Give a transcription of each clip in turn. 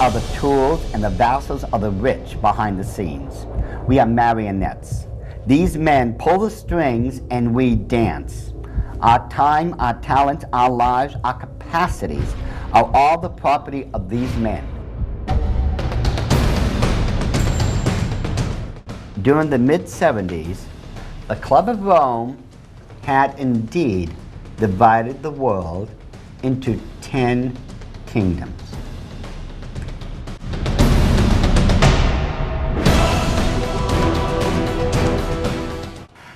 are the tools and the vassals of the rich behind the scenes. We are marionettes. These men pull the strings and we dance. Our time, our talent, our lives, our capacities are all the property of these men. During the mid-70s, the Club of Rome had indeed divided the world into 10 kingdoms.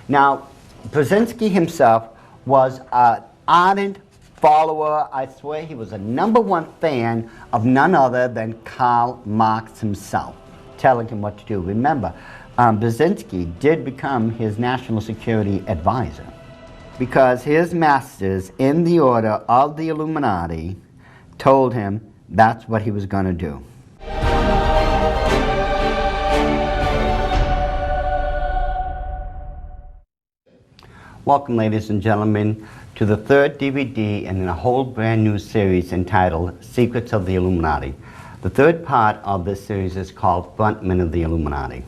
Now, Brzezinski himself was an ardent follower. I swear he was a #1 fan of none other than Karl Marx himself, telling him what to do. Remember, Brzezinski did become his national security advisor because his masters in the order of the Illuminati told him that's what he was going to do. Welcome, ladies and gentlemen, to the third DVD in a whole brand new series entitled Secrets of the Illuminati. The third part of this series is called Frontmen of the Illuminati.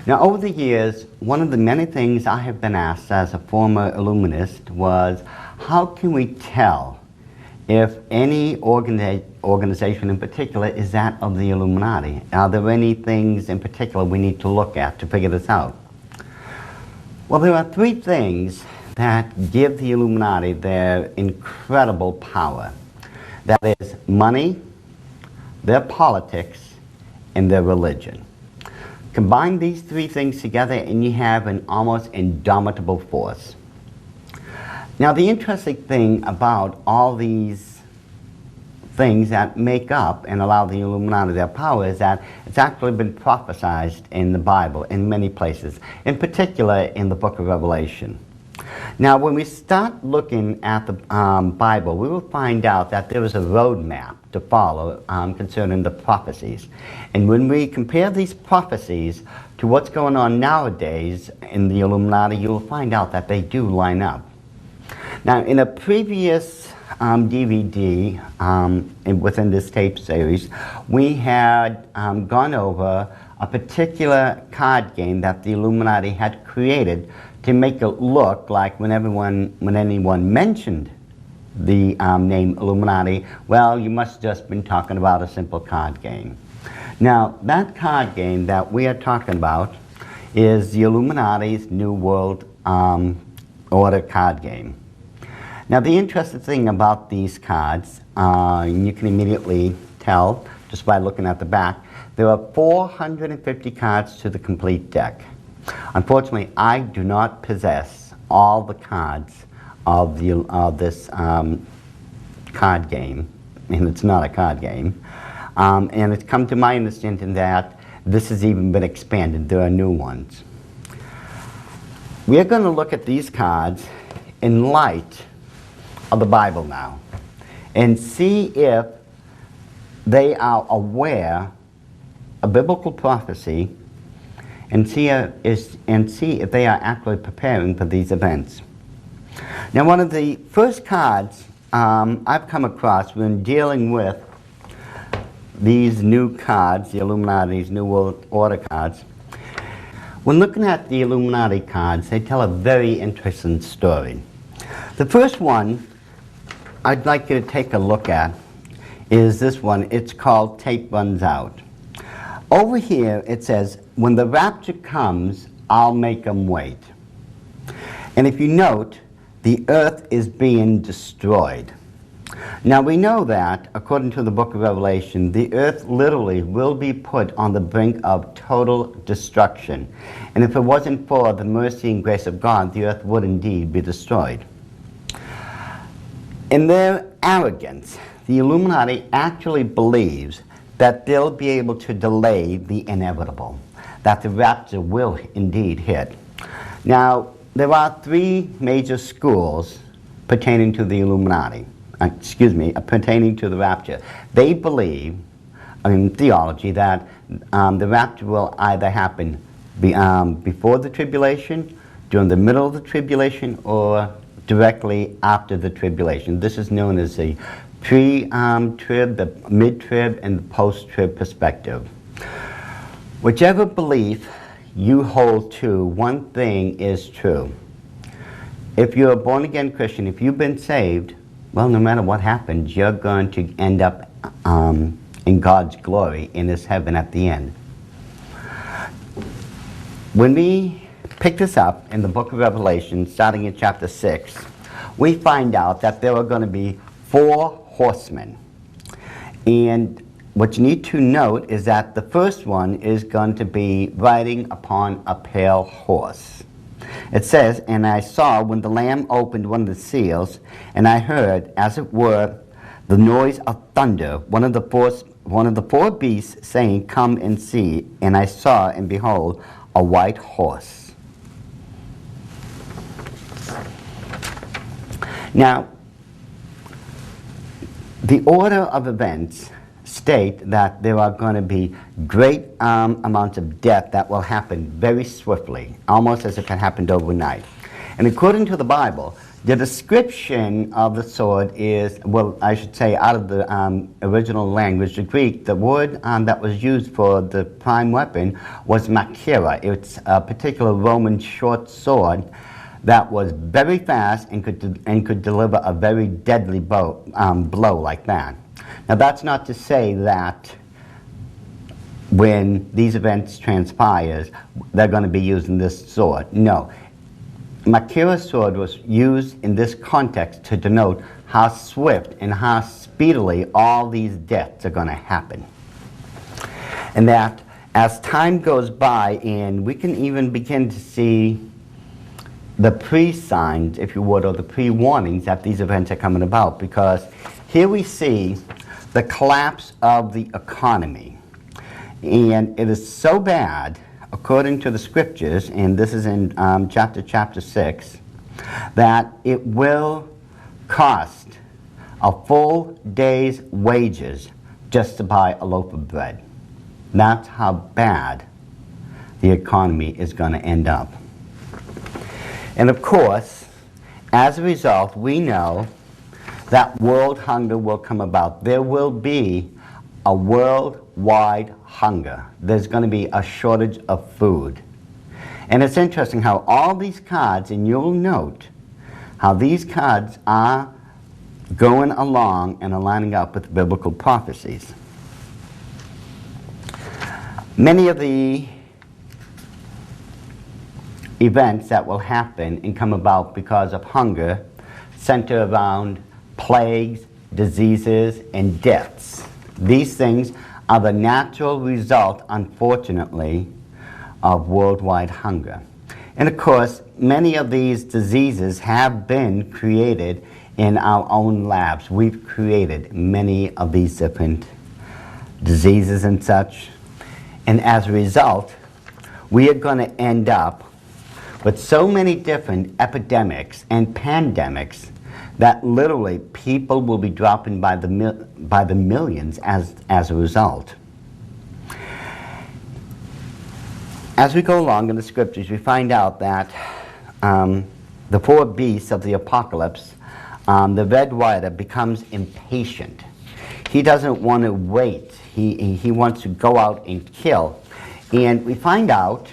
Now, over the years, one of the many things I have been asked as a former Illuminist was, how can we tell if any organization in particular is that of the Illuminati? Are there any things in particular we need to look at to figure this out? Well, there are three things that give the Illuminati their incredible power. That is money, their politics, and their religion. Combine these three things together and you have an almost indomitable force. Now, the interesting thing about all these things that make up and allow the Illuminati their power is that it's actually been prophesied in the Bible in many places, in particular in the book of Revelation. Now, when we start looking at the Bible, we will find out that there is a roadmap to follow concerning the prophecies. And when we compare these prophecies to what's going on nowadays in the Illuminati, you will find out that they do line up. Now, in a previous DVD within this tape series, we had gone over a particular card game that the Illuminati had created to make it look like when anyone mentioned the name Illuminati, well, you must have just been talking about a simple card game. Now, that card game that we are talking about is the Illuminati's New World Order card game. Now, the interesting thing about these cards, and you can immediately tell just by looking at the back, there are 450 cards to the complete deck. Unfortunately, I do not possess all the cards of this card game, and it's not a card game. And it's come to my understanding that this has even been expanded. There are new ones. We are going to look at these cards in light of the Bible now and see if they are aware of biblical prophecy and see if they are actually preparing for these events. Now, one of the first cards I've come across when dealing with these new cards, the Illuminati's New World Order cards, when looking at the Illuminati cards, they tell a very interesting story. The first one I'd like you to take a look at is this one. It's called Tape Runs Out. Over here it says, when the rapture comes, I'll make them wait. And if you note, the earth is being destroyed. Now, we know that, according to the book of Revelation, the earth literally will be put on the brink of total destruction. And if it wasn't for the mercy and grace of God, the earth would indeed be destroyed. In their arrogance, the Illuminati actually believes that they'll be able to delay the inevitable, that the rapture will indeed hit. Now, there are three major schools pertaining to the Illuminati, pertaining to the rapture. They believe, in theology, that the rapture will either happen before the tribulation, during the middle of the tribulation, or directly after the tribulation. This is known as the pre-trib, the mid-trib, and the post-trib perspective. Whichever belief you hold to, one thing is true. If you're a born-again Christian, if you've been saved, well, no matter what happens, you're going to end up in God's glory in His heaven at the end. When we pick this up in the book of Revelation, starting in chapter 6, we find out that there are going to be 4 horsemen. And what you need to note is that the first one is going to be riding upon a pale horse. It says, "And I saw when the Lamb opened one of the seals, and I heard, as it were, the noise of thunder, one of the 4 beasts saying, 'Come and see.' And I saw, and behold, a white horse." Now, the order of events state that there are going to be great amounts of death that will happen very swiftly, almost as if it happened overnight. And according to the Bible, the description of the sword is, well, I should say, out of the original language, the Greek, the word that was used for the prime weapon was makira. It's a particular Roman short sword that was very fast and could deliver a very deadly blow like that. Now, that's not to say that when these events transpire, they're going to be using this sword. No. Makira's sword was used in this context to denote how swift and how speedily all these deaths are going to happen. And that as time goes by, and we can even begin to see the pre-signs, if you would, or the pre-warnings that these events are coming about, because here we see the collapse of the economy. And it is so bad, according to the scriptures, and this is in chapter 6, that it will cost a full day's wages just to buy a loaf of bread. That's how bad the economy is going to end up. And of course, as a result, we know that world hunger will come about. There will be a worldwide hunger. There's going to be a shortage of food. And it's interesting how all these cards, and you'll note how these cards are going along and aligning up with biblical prophecies. Many of the events that will happen and come about because of hunger center around plagues, diseases, and deaths. These things are the natural result, unfortunately, of worldwide hunger. And of course, many of these diseases have been created in our own labs. We've created many of these different diseases and such. And as a result, we are going to end up with so many different epidemics and pandemics that literally people will be dropping by the millions as a result. As we go along in the scriptures, we find out that the 4 beasts of the apocalypse, the red rider becomes impatient. He doesn't want to wait. He wants to go out and kill. And we find out,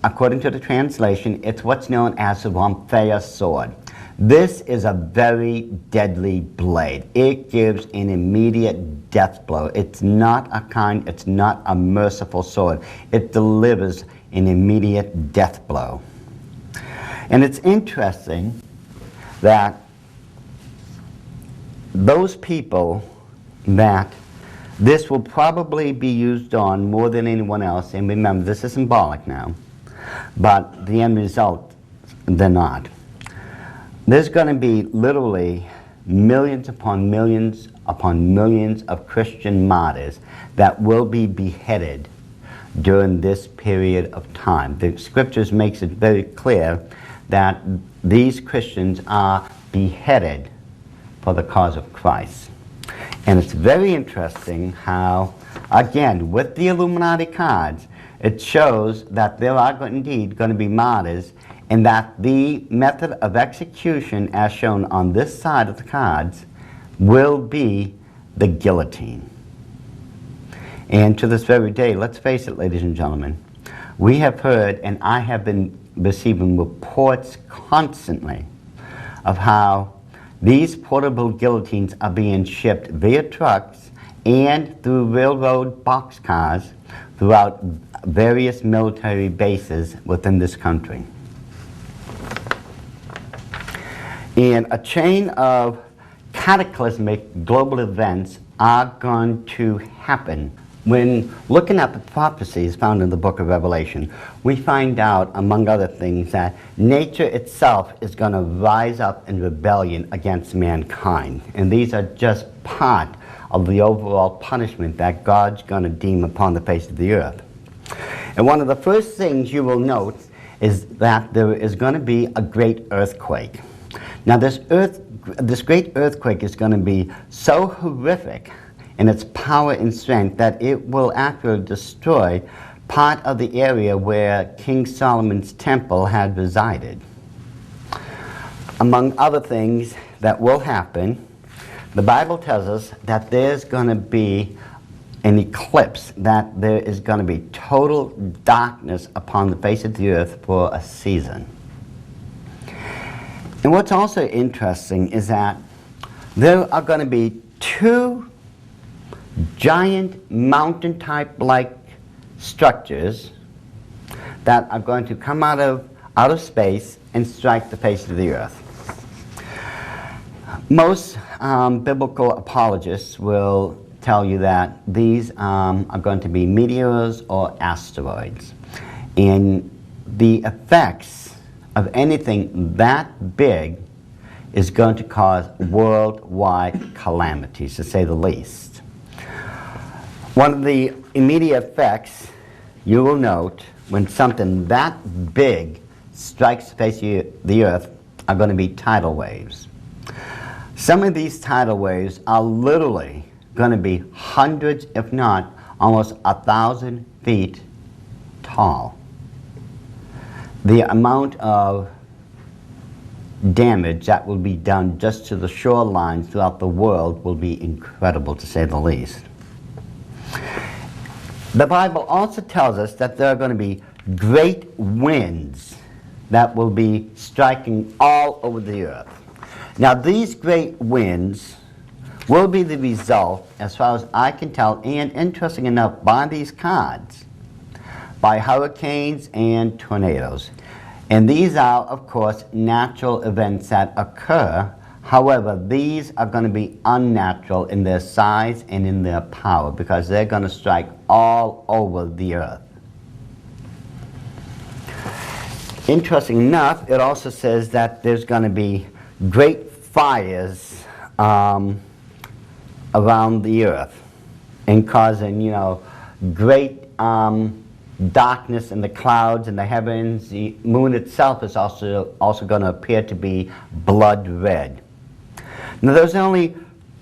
according to the translation, it's what's known as the Ramphea sword. This is a very deadly blade. It gives an immediate death blow. It's not a merciful sword. It delivers an immediate death blow. And it's interesting that those people that this will probably be used on more than anyone else, and remember, this is symbolic now, but the end result, they're not. There's going to be literally millions upon millions of Christian martyrs that will be beheaded during this period of time. The scriptures makes it very clear that these Christians are beheaded for the cause of Christ. And it's very interesting how, again, with the Illuminati cards, it shows that there are indeed going to be martyrs, and that the method of execution, as shown on this side of the cards, will be the guillotine. And to this very day, let's face it, ladies and gentlemen, we have heard, and I have been receiving reports constantly of how these portable guillotines are being shipped via trucks and through railroad boxcars throughout various military bases within this country. And a chain of cataclysmic global events are going to happen. When looking at the prophecies found in the book of Revelation, we find out, among other things, that nature itself is going to rise up in rebellion against mankind. And these are just part of the overall punishment that God's going to deem upon the face of the earth. And one of the first things you will note is that there is going to be a great earthquake. Now this great earthquake is going to be so horrific in its power and strength that it will actually destroy part of the area where King Solomon's temple had resided. Among other things that will happen, the Bible tells us that there's going to be an eclipse, that there is going to be total darkness upon the face of the earth for a season. And what's also interesting is that there are going to be two giant mountain-type like structures that are going to come out of space and strike the face of the earth. Most biblical apologists will tell you that these are going to be meteors or asteroids. And the effects of anything that big is going to cause worldwide calamities, to say the least. One of the immediate effects you will note when something that big strikes the face of the earth are going to be tidal waves. Some of these tidal waves are literally going to be hundreds, if not almost 1,000 feet tall. The amount of damage that will be done just to the shorelines throughout the world will be incredible, to say the least. The Bible also tells us that there are going to be great winds that will be striking all over the earth. Now these great winds will be the result, as far as I can tell, and interesting enough, by these cards, by hurricanes and tornadoes. And these are, of course, natural events that occur. However, these are going to be unnatural in their size and in their power, because they're going to strike all over the earth. Interesting enough, it also says that there's going to be great fires around the earth and causing, great darkness in the clouds and the heavens. The moon itself is also going to appear to be blood red. Now there's only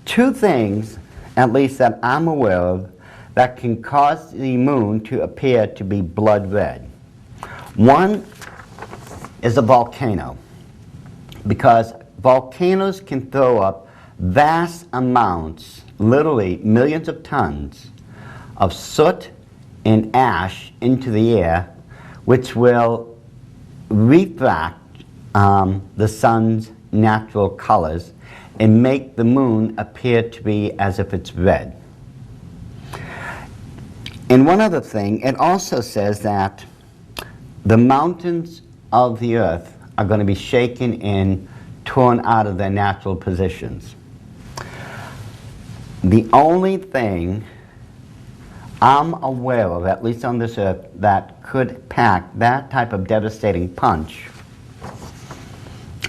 two things, at least that I'm aware of, that can cause the moon to appear to be blood red. One is a volcano, because volcanoes can throw up vast amounts, literally millions of tons, of soot and ash into the air, which will refract the sun's natural colors and make the moon appear to be as if it's red. And one other thing, it also says that the mountains of the earth are going to be shaken and torn out of their natural positions. The only thing I'm aware of, at least on this earth, that could pack that type of devastating punch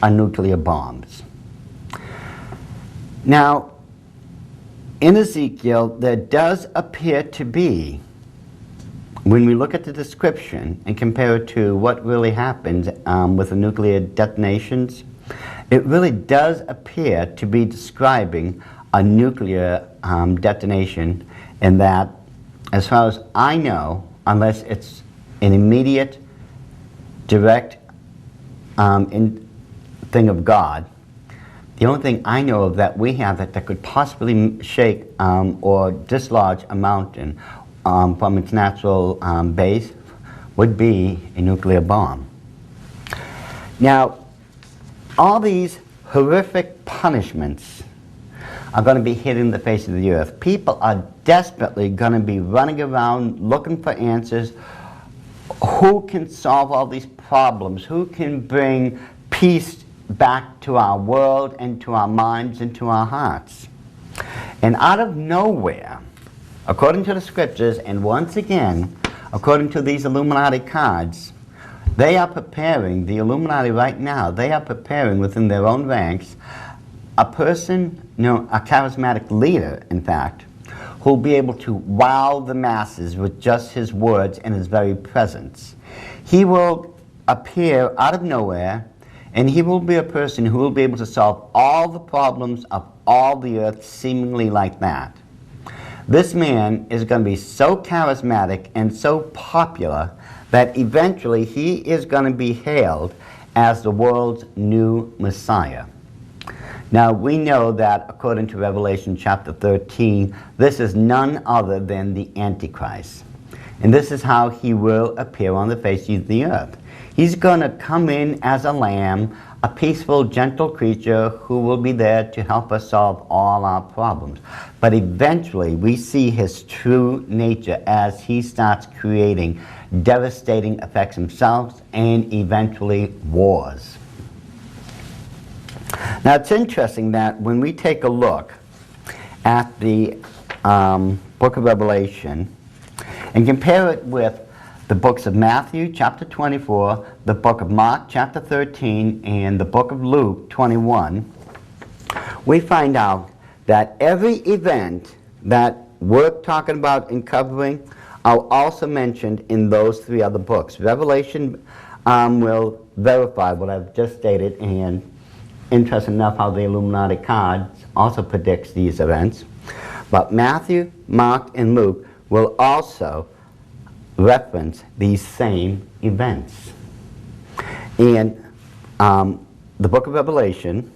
are nuclear bombs. Now, in Ezekiel, there does appear to be, when we look at the description and compare it to what really happens with the nuclear detonations, it really does appear to be describing a nuclear detonation, and that, as far as I know, unless it's an immediate, direct thing of God, the only thing I know of that we have that could possibly shake or dislodge a mountain from its natural base would be a nuclear bomb. Now, all these horrific punishments are going to be hitting the face of the earth. People are desperately going to be running around looking for answers. Who can solve all these problems? Who can bring peace back to our world and to our minds and to our hearts? And out of nowhere, according to the scriptures, and once again, according to these Illuminati cards, they are preparing, the Illuminati right now, they are preparing within their own ranks a person, a charismatic leader, in fact, who will be able to wow the masses with just his words and his very presence. He will appear out of nowhere, and he will be a person who will be able to solve all the problems of all the earth seemingly like that. This man is going to be so charismatic and so popular that eventually he is going to be hailed as the world's new Messiah. Now, we know that according to Revelation chapter 13, this is none other than the Antichrist. And this is how he will appear on the face of the earth. He's going to come in as a lamb, a peaceful, gentle creature who will be there to help us solve all our problems. But eventually, we see his true nature as he starts creating devastating effects himself and eventually wars. Now, it's interesting that when we take a look at the book of Revelation and compare it with the books of Matthew chapter 24, the book of Mark chapter 13, and the book of Luke 21, we find out that every event that we're talking about and covering are also mentioned in those three other books. Revelation will verify what I've just stated, and interesting enough how the Illuminati cards also predicts these events. But Matthew, Mark, and Luke will also reference these same events. And the book of Revelation,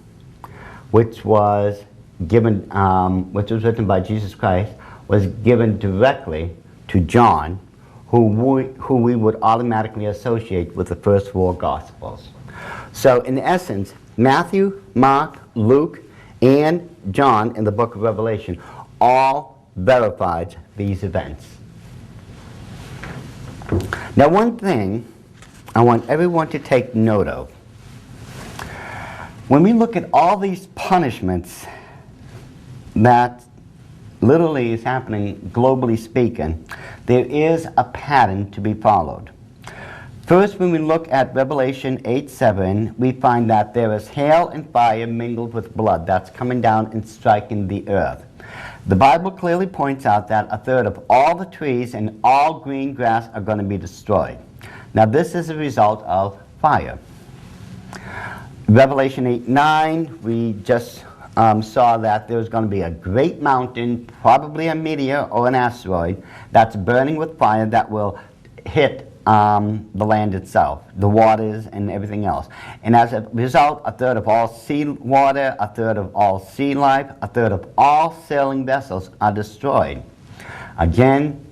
which was written by Jesus Christ, was given directly to John, who we would automatically associate with the first four Gospels. So in essence, Matthew, Mark, Luke, and John in the book of Revelation all verified these events. Now, one thing I want everyone to take note of. When we look at all these punishments that literally is happening globally speaking, there is a pattern to be followed. First, when we look at Revelation 8:7, we find that there is hail and fire mingled with blood that's coming down and striking the earth. The Bible clearly points out that a third of all the trees and all green grass are going to be destroyed. Now, this is a result of fire. Revelation 8:9, we just saw that there's going to be a great mountain, probably a meteor or an asteroid, that's burning with fire that will hit the land itself, the waters and everything else. And as a result, a third of all sea water, a third of all sea life, a third of all sailing vessels are destroyed. Again,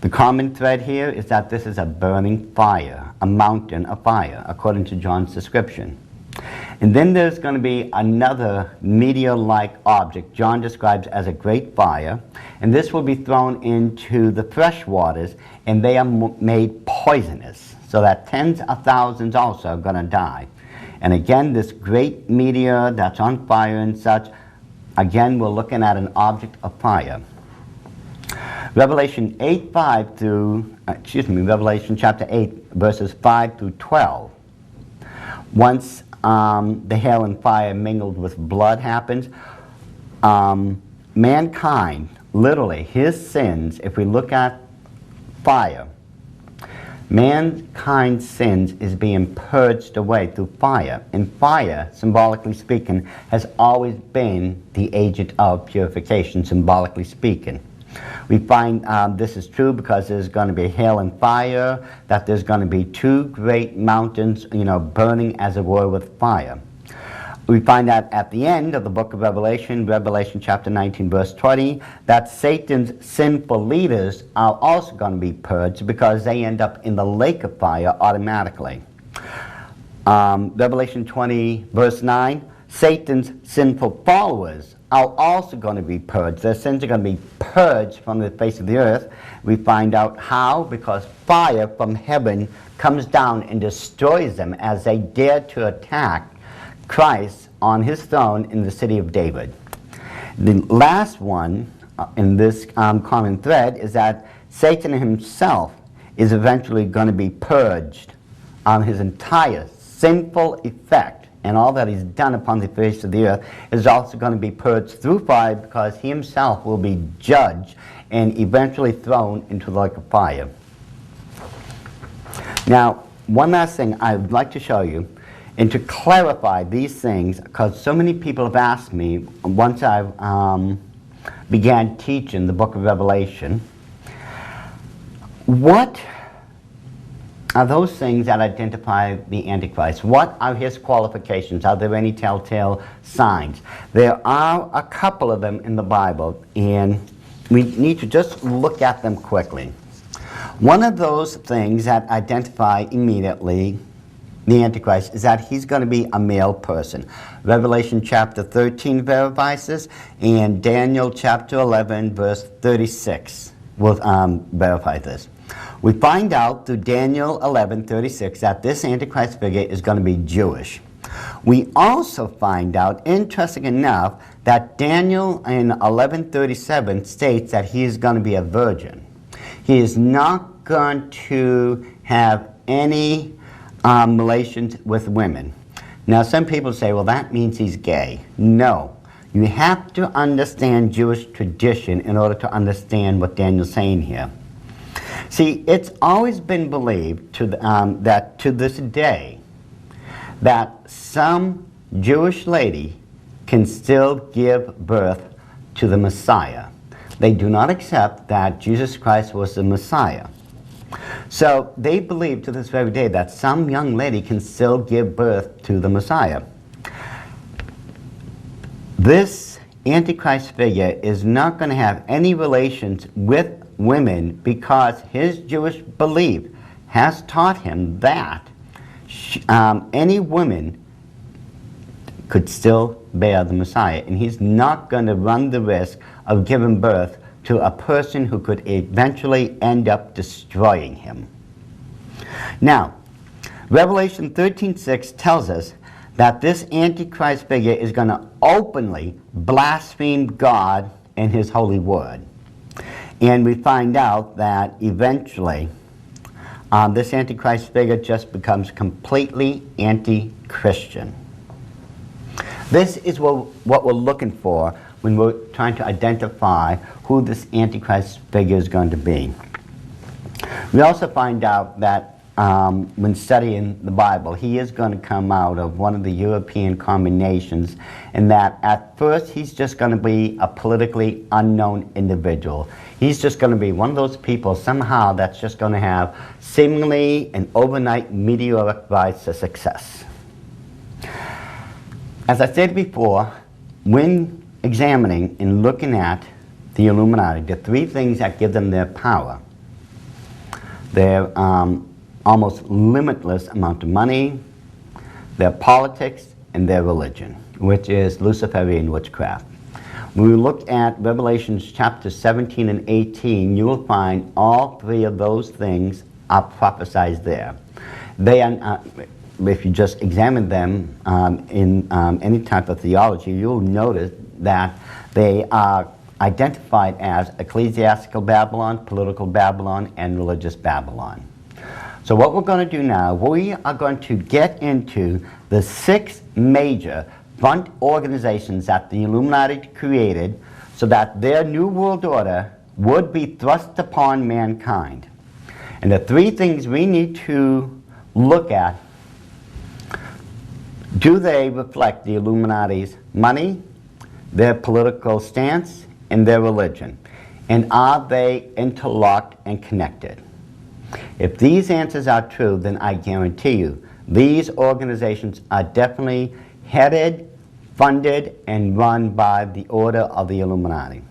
the common thread here is that this is a burning fire, a mountain of fire, according to John's description. And then there's going to be another meteor-like object John describes as a great fire, and this will be thrown into the fresh waters, and they are made poisonous, so that tens of thousands also are going to die. And again, this great meteor that's on fire and such, again, we're looking at an object of fire. Revelation Revelation chapter 8, verses 5 through 12. Once the hail and fire mingled with blood happens, mankind, literally, his sins, if we look at fire, mankind's sins is being purged away through fire. And fire, symbolically speaking, has always been the agent of purification, symbolically speaking. We find this is true because there's going to be hail and fire, that there's going to be two great mountains, burning as it were with fire. We find out at the end of the book of Revelation, Revelation chapter 19, verse 20, that Satan's sinful leaders are also going to be purged because they end up in the lake of fire automatically. Revelation 20, verse 9, Satan's sinful followers are also going to be purged. Their sins are going to be purged from the face of the earth. We find out how, because fire from heaven comes down and destroys them as they dare to attack Christ on his throne in the city of David. The last one in this common thread is that Satan himself is eventually going to be purged on his entire sinful effect, and all that he's done upon the face of the earth is also going to be purged through fire, because he himself will be judged and eventually thrown into the lake of fire. Now, one last thing I would like to show you, and to clarify these things, because so many people have asked me once I began teaching the book of Revelation, what are those things that identify the Antichrist? What are his qualifications? Are there any telltale signs? There are a couple of them in the Bible, and we need to just look at them quickly. One of those things that identify immediately the Antichrist is that he's going to be a male person. Revelation chapter 13 verifies this, and Daniel chapter 11 verse 36 will verify this. We find out through Daniel 11:36 that this Antichrist figure is going to be Jewish. We also find out, interesting enough, that Daniel in 11:37 states that he is going to be a virgin. He is not going to have any relations with women. Now, some people say, well, that means he's gay. No. You have to understand Jewish tradition in order to understand what Daniel's saying here. See, it's always been believed that to this day that some Jewish lady can still give birth to the Messiah. They do not accept that Jesus Christ was the Messiah. So they believe to this very day that some young lady can still give birth to the Messiah. This Antichrist figure is not going to have any relations with women, because his Jewish belief has taught him that any woman could still bear the Messiah, and he's not going to run the risk of giving birth to a person who could eventually end up destroying him. Now, Revelation 13:6 tells us that this Antichrist figure is going to openly blaspheme God and his holy word. And we find out that eventually this Antichrist figure just becomes completely anti-Christian. This is what we're looking for when we're trying to identify who this Antichrist figure is going to be. We also find out that when studying the Bible, he is going to come out of one of the European combinations, and that at first he's just going to be a politically unknown individual. He's just going to be one of those people somehow that's just going to have seemingly an overnight meteoric rise to success. As I said before, when examining and looking at the Illuminati, the three things that give them their power: their almost limitless amount of money, their politics, and their religion, which is Luciferian witchcraft. When we look at Revelations chapter 17 and 18, you will find all three of those things are prophesied there. They are, if you just examine them in any type of theology, you'll notice that they are identified as ecclesiastical Babylon, political Babylon, and religious Babylon. So what we're going to do now, we are going to get into the 6 major front organizations that the Illuminati created so that their new world order would be thrust upon mankind. And the 3 things we need to look at: do they reflect the Illuminati's money, their political stance, and their religion? And are they interlocked and connected? If these answers are true, then I guarantee you these organizations are definitely headed funded and run by the Order of the Illuminati.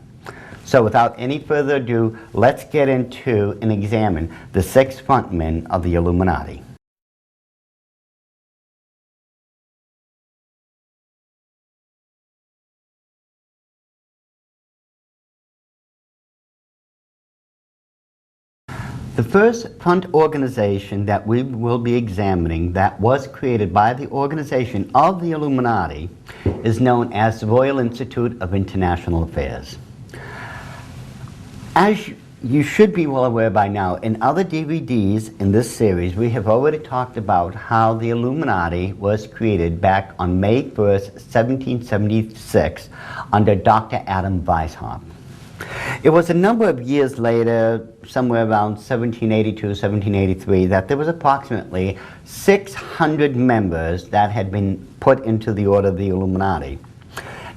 So without any further ado, let's get into and examine the 6 frontmen of the Illuminati. The first front organization that we will be examining that was created by the organization of the Illuminati is known as the Royal Institute of International Affairs. As you should be well aware by now, in other DVDs in this series, we have already talked about how the Illuminati was created back on May 1st, 1776 under Dr. Adam Weishaupt. It was a number of years later, somewhere around 1782, 1783, that there was approximately 600 members that had been put into the Order of the Illuminati.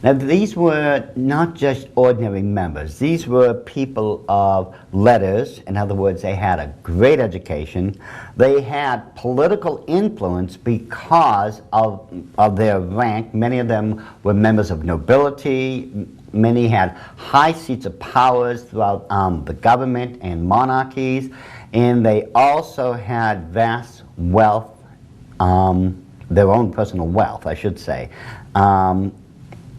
Now, these were not just ordinary members. These were people of letters. In other words, they had a great education. They had political influence because of their rank. Many of them were members of nobility. Many had high seats of powers throughout the government and monarchies. And they also had vast wealth, their own personal wealth, I should say.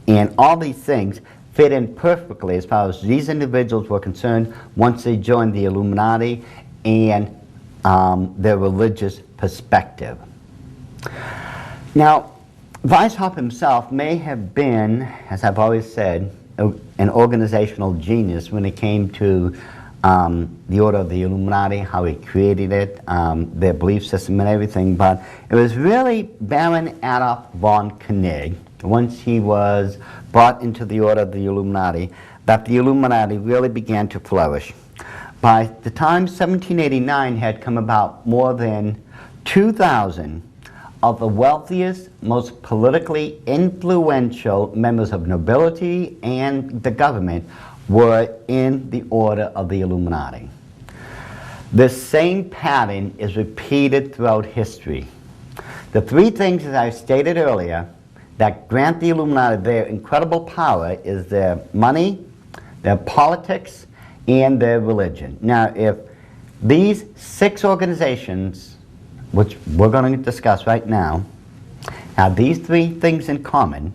And all these things fit in perfectly as far as these individuals were concerned once they joined the Illuminati and their religious perspective. Now, Weishaupt himself may have been, as I've always said, an organizational genius when it came to the Order of the Illuminati, how he created it, their belief system and everything, but it was really Baron Adolf von Koenig, once he was brought into the Order of the Illuminati, that the Illuminati really began to flourish. By the time 1789 had come about, more than 2,000 of the wealthiest, most politically influential members of nobility and the government were in the Order of the Illuminati. This same pattern is repeated throughout history. The 3 things, as I stated earlier, that grant the Illuminati their incredible power is their money, their politics, and their religion. Now, if these 6 organizations, which we're going to discuss right now, have these 3 things in common,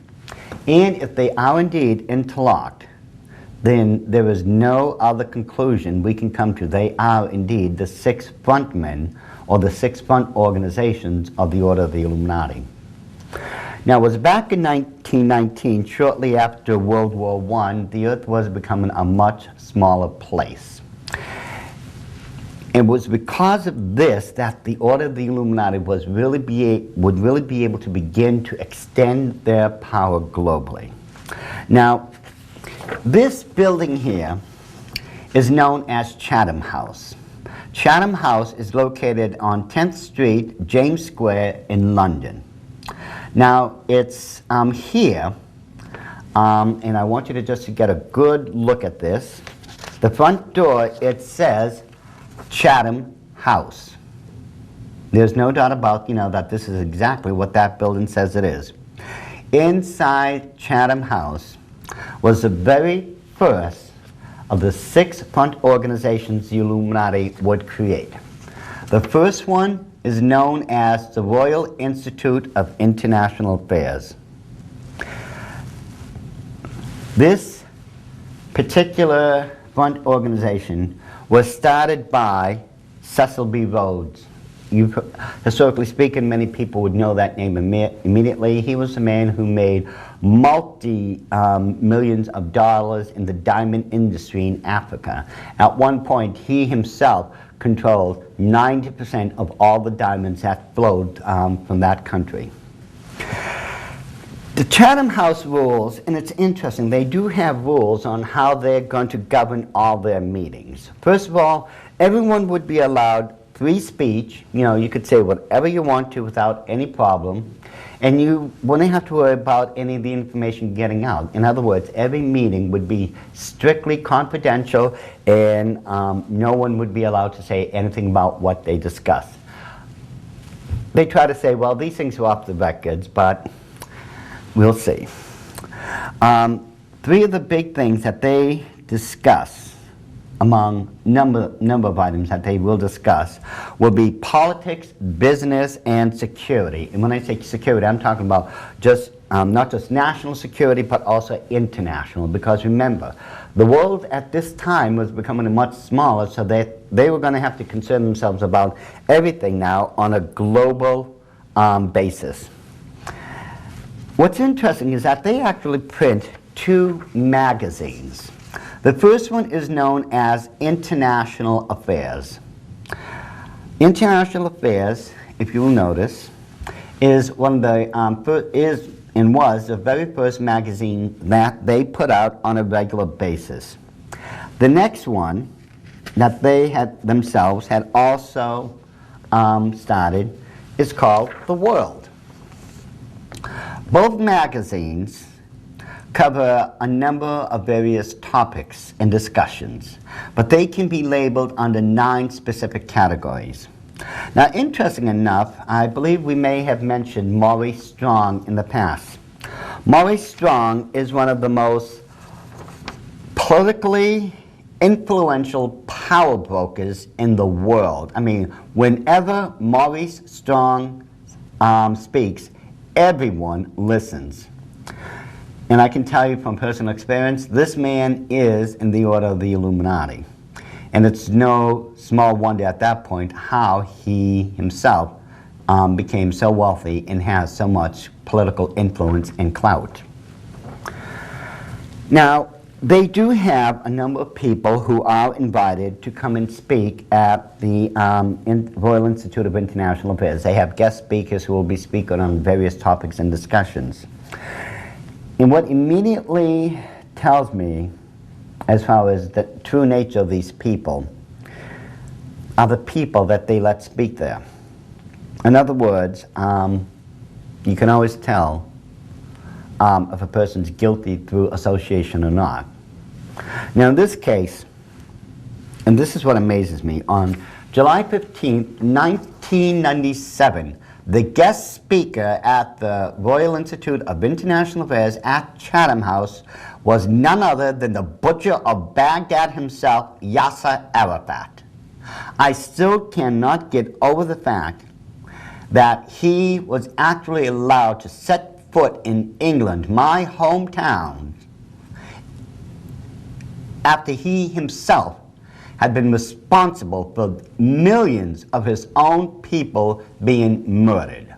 and if they are indeed interlocked, then there is no other conclusion we can come to. They are indeed the 6 frontmen, or the 6 front organizations of the Order of the Illuminati. Now, it was back in 1919, shortly after World War I, the Earth was becoming a much smaller place. It was because of this that the Order of the Illuminati would really be able to begin to extend their power globally. Now, this building here is known as Chatham House. Chatham House is located on 10th Street, James Square in London. Now, it's here, and I want you to just get a good look at this. The front door, it says Chatham House. There's no doubt about, that this is exactly what that building says it is. Inside Chatham House was the very first of the 6 front organizations the Illuminati would create. The first one is known as the Royal Institute of International Affairs. This particular front organization was started by Cecil B. Rhodes. Historically speaking, many people would know that name immediately. He was the man who made multi-millions of dollars in the diamond industry in Africa. At one point, he himself controlled 90% of all the diamonds that flowed from that country. The Chatham House rules, and it's interesting, they do have rules on how they're going to govern all their meetings. First of all, everyone would be allowed free speech. You could say whatever you want to without any problem. And you wouldn't have to worry about any of the information getting out. In other words, every meeting would be strictly confidential, and no one would be allowed to say anything about what they discussed. They try to say, well, these things are off the records, but we'll see. Three of the big things that they discuss, among number of items that they will discuss, will be politics, business, and security. And when I say security, I'm talking about just not just national security, but also international. Because remember, the world at this time was becoming much smaller, so they were going to have to concern themselves about everything now on a global basis. What's interesting is that they actually print 2 magazines. The first one is known as International Affairs. International Affairs, if you will notice, is one of the was the very first magazine that they put out on a regular basis. The next one that they themselves had also started is called The World. Both magazines cover a number of various topics and discussions, but they can be labeled under 9 specific categories. Now, interesting enough, I believe we may have mentioned Maurice Strong in the past. Maurice Strong is one of the most politically influential power brokers in the world. I mean, whenever Maurice Strong speaks, everyone listens. And I can tell you from personal experience, this man is in the order of the Illuminati. And it's no small wonder at that point how he himself became so wealthy and has so much political influence and clout. Now, they do have a number of people who are invited to come and speak at the Royal Institute of International Affairs. They have guest speakers who will be speaking on various topics and discussions. And what immediately tells me, as far as the true nature of these people, are the people that they let speak there. In other words, you can always tell if a person's guilty through association or not. Now in this case, and this is what amazes me, on July 15th, 1997, the guest speaker at the Royal Institute of International Affairs at Chatham House was none other than the butcher of Baghdad himself, Yasser Arafat. I still cannot get over the fact that he was actually allowed to set foot in England, my hometown, after he himself had been responsible for millions of his own people being murdered.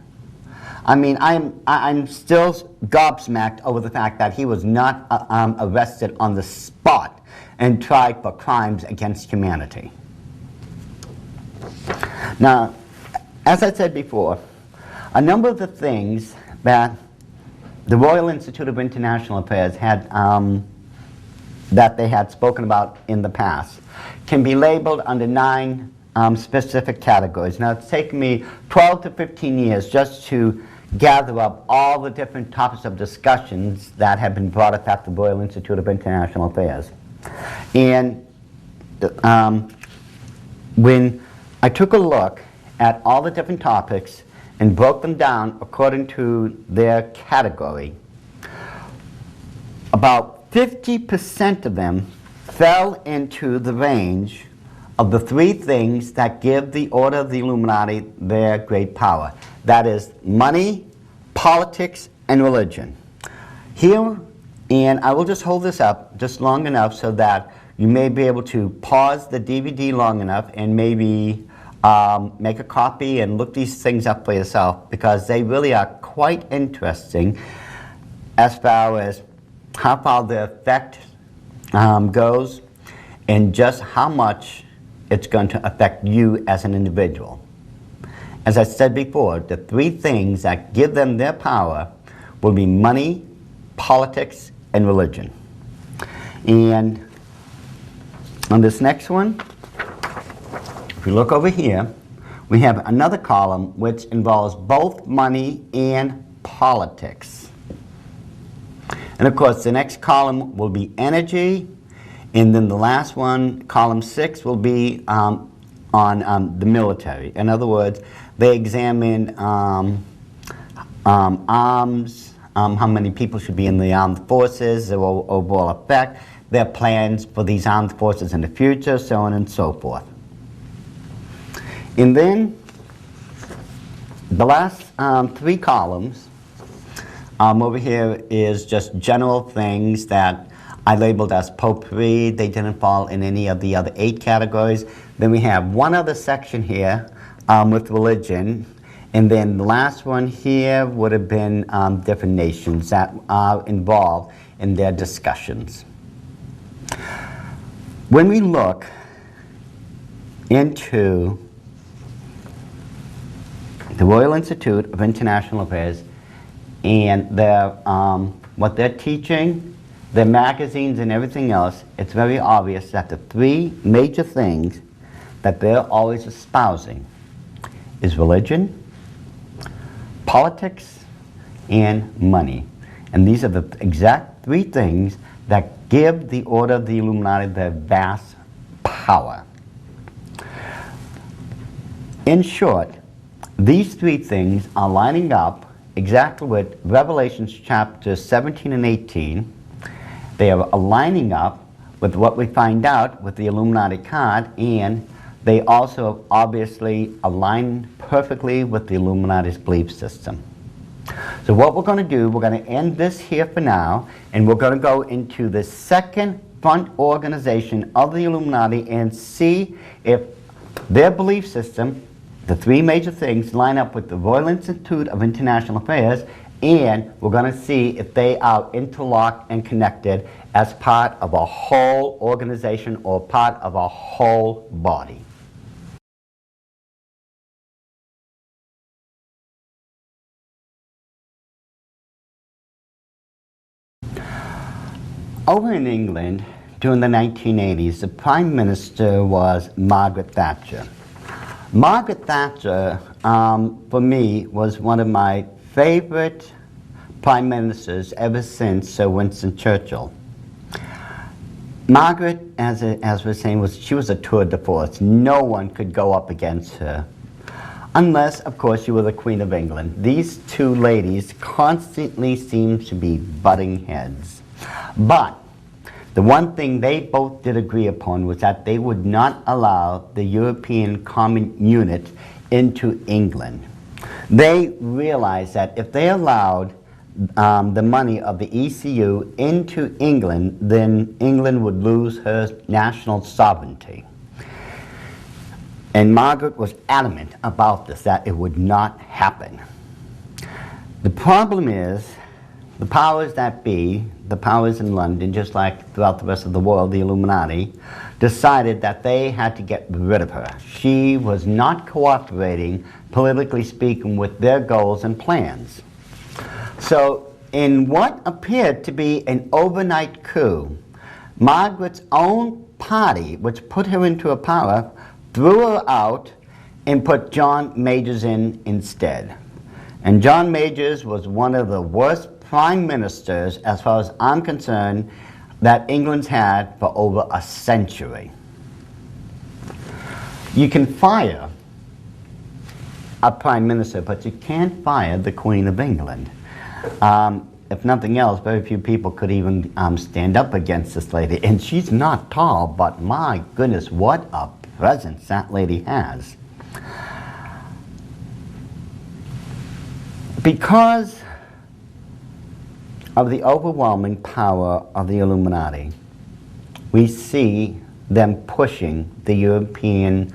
I mean, I'm still gobsmacked over the fact that he was not arrested on the spot and tried for crimes against humanity. Now, as I said before, a number of the things that the Royal Institute of International Affairs had that they had spoken about in the past can be labeled under 9 specific categories. Now, it's taken me 12 to 15 years just to gather up all the different topics of discussions that have been brought up at the Royal Institute of International Affairs. And when I took a look at all the different topics and broke them down according to their category, about 50% of them fell into the range of the 3 things that give the Order of the Illuminati their great power. That is money, politics, and religion. Here, and I will just hold this up just long enough so that you may be able to pause the DVD long enough and maybe make a copy and look these things up for yourself, because they really are quite interesting as far as how far the effect goes and just how much it's going to affect you as an individual. As I said before, the 3 things that give them their power will be money, politics, and religion. And on this next one, if you look over here, we have another column which involves both money and politics. And of course, the next column will be energy, and then the last one, column 6, will be on the military. In other words, they examine arms, how many people should be in the armed forces, their overall effect, their plans for these armed forces in the future, so on and so forth. And then the last 3 columns over here is just general things that I labeled as potpourri. They didn't fall in any of the other 8 categories. Then we have one other section here with religion. And then the last one here would have been different nations that are involved in their discussions. When we look into the Royal Institute of International Affairs and their, what they're teaching, their magazines and everything else, it's very obvious that the 3 major things that they're always espousing is religion, politics, and money. And these are the exact 3 things that give the Order of the Illuminati their vast power. In short, these 3 things are lining up exactly with Revelation chapters 17 and 18. They are aligning up with what we find out with the Illuminati card, and they also obviously align perfectly with the Illuminati's belief system. So what we're going to do, we're going to end this here for now, and we're going to go into the second front organization of the Illuminati and see if their belief system, the 3 major things, line up with the Royal Institute of International Affairs, and we're going to see if they are interlocked and connected as part of a whole organization or part of a whole body. Over in England, during the 1980s, the Prime Minister was Margaret Thatcher. Margaret Thatcher, for me, was one of my favorite Prime Ministers ever since Sir Winston Churchill. Margaret, as we're saying, she was a tour de force. No one could go up against her. Unless, of course, you were the Queen of England. These 2 ladies constantly seemed to be butting heads. But the one thing they both did agree upon was that they would not allow the European Common Unit into England. They realized that if they allowed the money of the ECU into England, then England would lose her national sovereignty. And Margaret was adamant about this, that it would not happen. The problem is, the powers that be, the powers in London, just like throughout the rest of the world, the Illuminati, decided that they had to get rid of her. She was not cooperating, politically speaking, with their goals and plans. So, in what appeared to be an overnight coup, Margaret's own party, which put her into a power, threw her out and put John Majors in instead. And John Majors was one of the worst Prime Ministers, as far as I'm concerned, that England's had for over a century. You can fire a Prime Minister, but you can't fire the Queen of England. If nothing else, very few people could even stand up against this lady. And she's not tall, but my goodness, what a presence that lady has. Because of the overwhelming power of the Illuminati, we see them pushing the European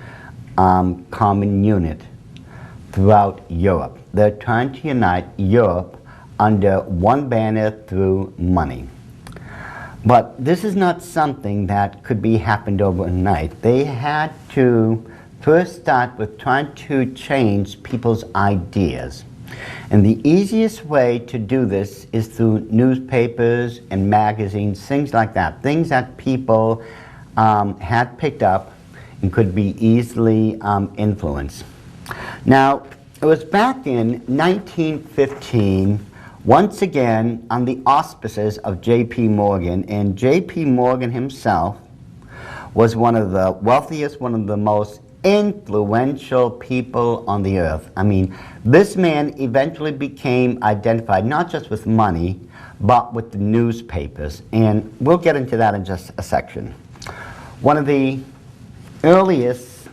Common Unit throughout Europe. They're trying to unite Europe under one banner through money. But this is not something that could be happened overnight. They had to first start with trying to change people's ideas. And the easiest way to do this is through newspapers and magazines, things like that, things that people had picked up and could be easily influenced. Now, it was back in 1915, once again on the auspices of J.P. Morgan, and J.P. Morgan himself was one of the wealthiest, one of the most influential people on the earth. I mean, this man eventually became identified not just with money, but with the newspapers. And we'll get into that in just a section. One of the earliest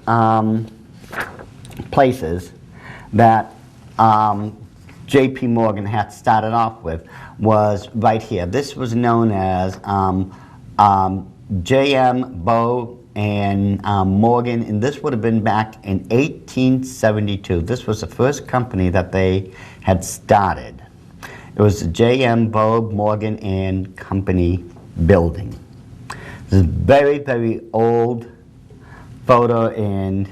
places that J.P. Morgan had started off with was right here. This was known as J.M. Bow and Morgan, and this would have been back in 1872. This was the first company that they had started. It was the J.M. Bow, Morgan and Company building. This is a very, very old photo, and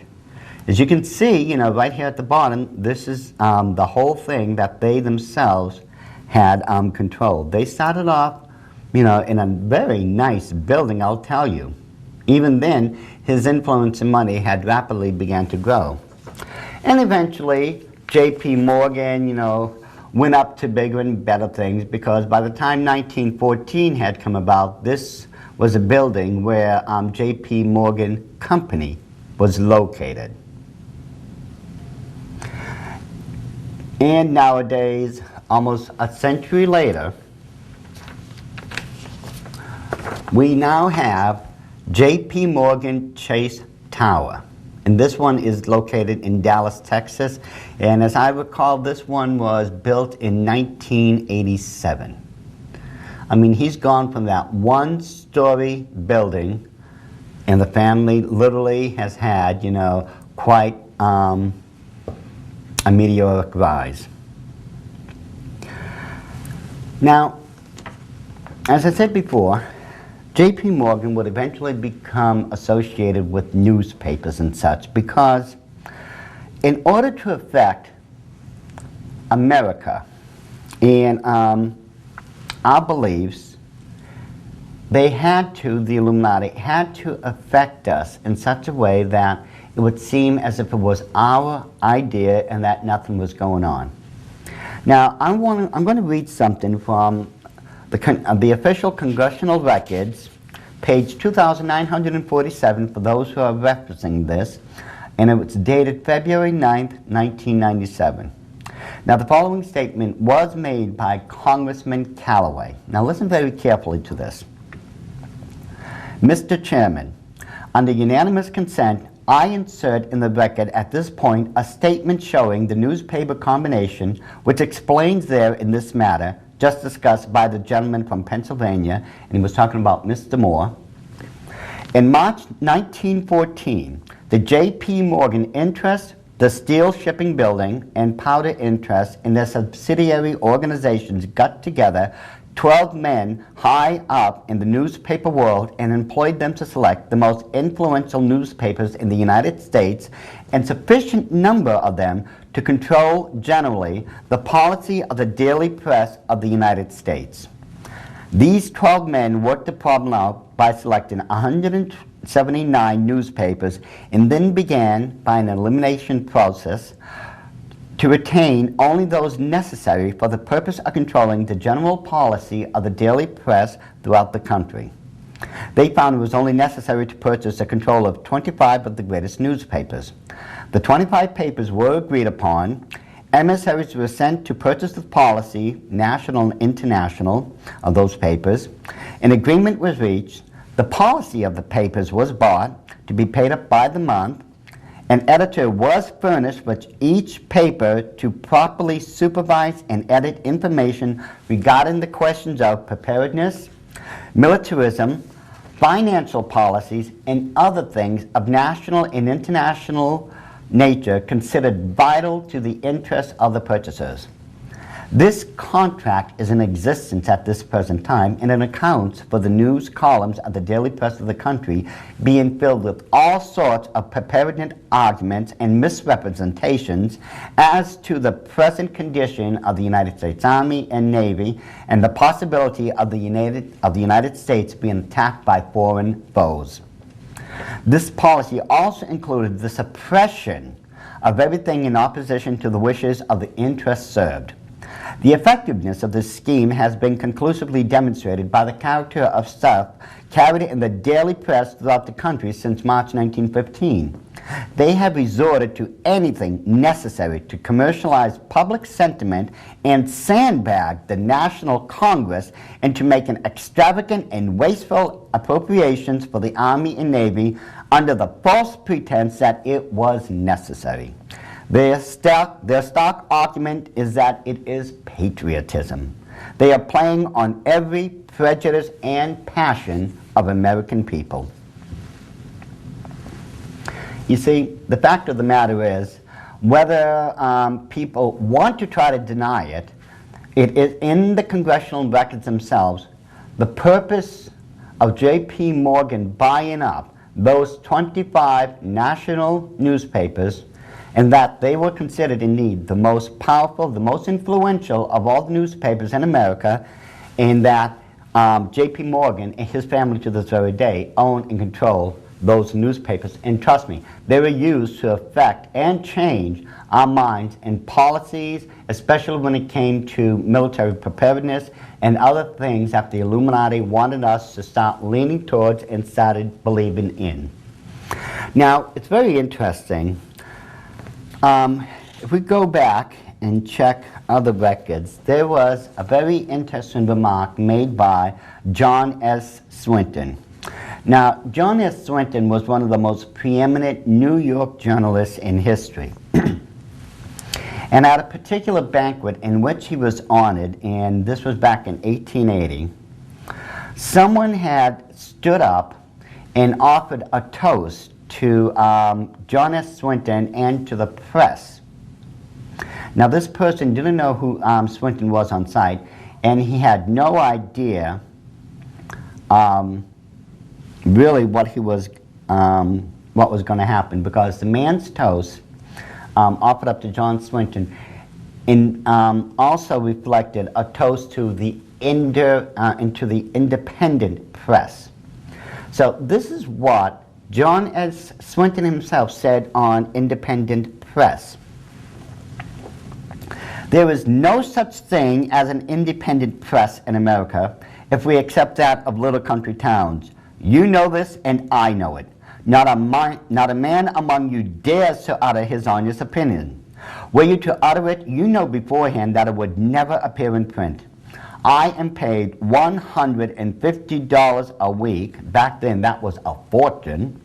as you can see, you know, right here at the bottom, this is the whole thing that they themselves had controlled. They started off, you know, in a very nice building, I'll tell you. Even then, his influence and money had rapidly began to grow. And eventually, J.P. Morgan, you know, went up to bigger and better things, because by the time 1914 had come about, this was a building where J.P. Morgan Company was located. And nowadays, almost a century later, we now have J.P. Morgan Chase Tower. And this one is located in Dallas, Texas. And as I recall, this one was built in 1987. I mean, he's gone from that one-story building, and the family literally has had, you know, quite a meteoric rise. Now, as I said before, J.P. Morgan would eventually become associated with newspapers and such, because in order to affect America and our beliefs, the Illuminati had to affect us in such a way that it would seem as if it was our idea and that nothing was going on. Now, I'm going to read something from the official congressional records, page 2947, for those who are referencing this, and it was dated February 9th, 1997. Now, the following statement was made by Congressman Callaway. Now, listen very carefully to this. Mr. Chairman, under unanimous consent, I insert in the record at this point a statement showing the newspaper combination which explains there in this matter just discussed by the gentleman from Pennsylvania, and he was talking about Mr. Moore. In March 1914, the J.P. Morgan interest, the Steel Shipping Building, and Powder interest in their subsidiary organizations got together 12 men high up in the newspaper world and employed them to select the most influential newspapers in the United States, and sufficient number of them to control generally the policy of the daily press of the United States. These 12 men worked the problem out by selecting 179 newspapers, and then began by an elimination process to retain only those necessary for the purpose of controlling the general policy of the daily press throughout the country. They found it was only necessary to purchase the control of 25 of the greatest newspapers. The 25 papers were agreed upon. Emissaries were sent to purchase the policy, national and international, of those papers. An agreement was reached. The policy of the papers was bought to be paid up by the month. An editor was furnished with each paper to properly supervise and edit information regarding the questions of preparedness, militarism, financial policies, and other things of national and international nature considered vital to the interests of the purchasers. This contract is in existence at this present time, and it accounts for the news columns of the daily press of the country being filled with all sorts of preparedness arguments and misrepresentations as to the present condition of the United States Army and Navy, and the possibility of the United States being attacked by foreign foes. This policy also included the suppression of everything in opposition to the wishes of the interests served. The effectiveness of this scheme has been conclusively demonstrated by the character of stuff carried in the daily press throughout the country since March 1915. They have resorted to anything necessary to commercialize public sentiment and sandbag the National Congress into making extravagant and wasteful appropriations for the Army and Navy under the false pretense that it was necessary. Their stock argument is that it is patriotism. They are playing on every prejudice and passion of American people. You see, the fact of the matter is, whether people want to try to deny it, it is in the congressional records themselves. The purpose of J.P. Morgan buying up those 25 national newspapers, and that they were considered indeed the most powerful, the most influential of all the newspapers in America, and that J.P. Morgan and his family to this very day own and control those newspapers. And trust me, they were used to affect and change our minds and policies, especially when it came to military preparedness and other things that the Illuminati wanted us to start leaning towards and started believing in. Now, it's very interesting. If we go back and check other records, there was a very interesting remark made by John S. Swinton. Now, John S. Swinton was one of the most preeminent New York journalists in history. And at a particular banquet in which he was honored, and this was back in 1880, someone had stood up and offered a toast to John S. Swinton and to the press. Now, this person didn't know who Swinton was on site, and he had no idea really what was going to happen, because the man's toast offered up to John Swinton also reflected a toast to the independent press. So this is what John S. Swinton himself said on Independent Press. There is no such thing as an independent press in America if we accept that of little country towns. You know this, and I know it. Not a man among you dares to utter his honest opinion. Were you to utter it, you know beforehand that it would never appear in print. I am paid $150 a week, back then that was a fortune,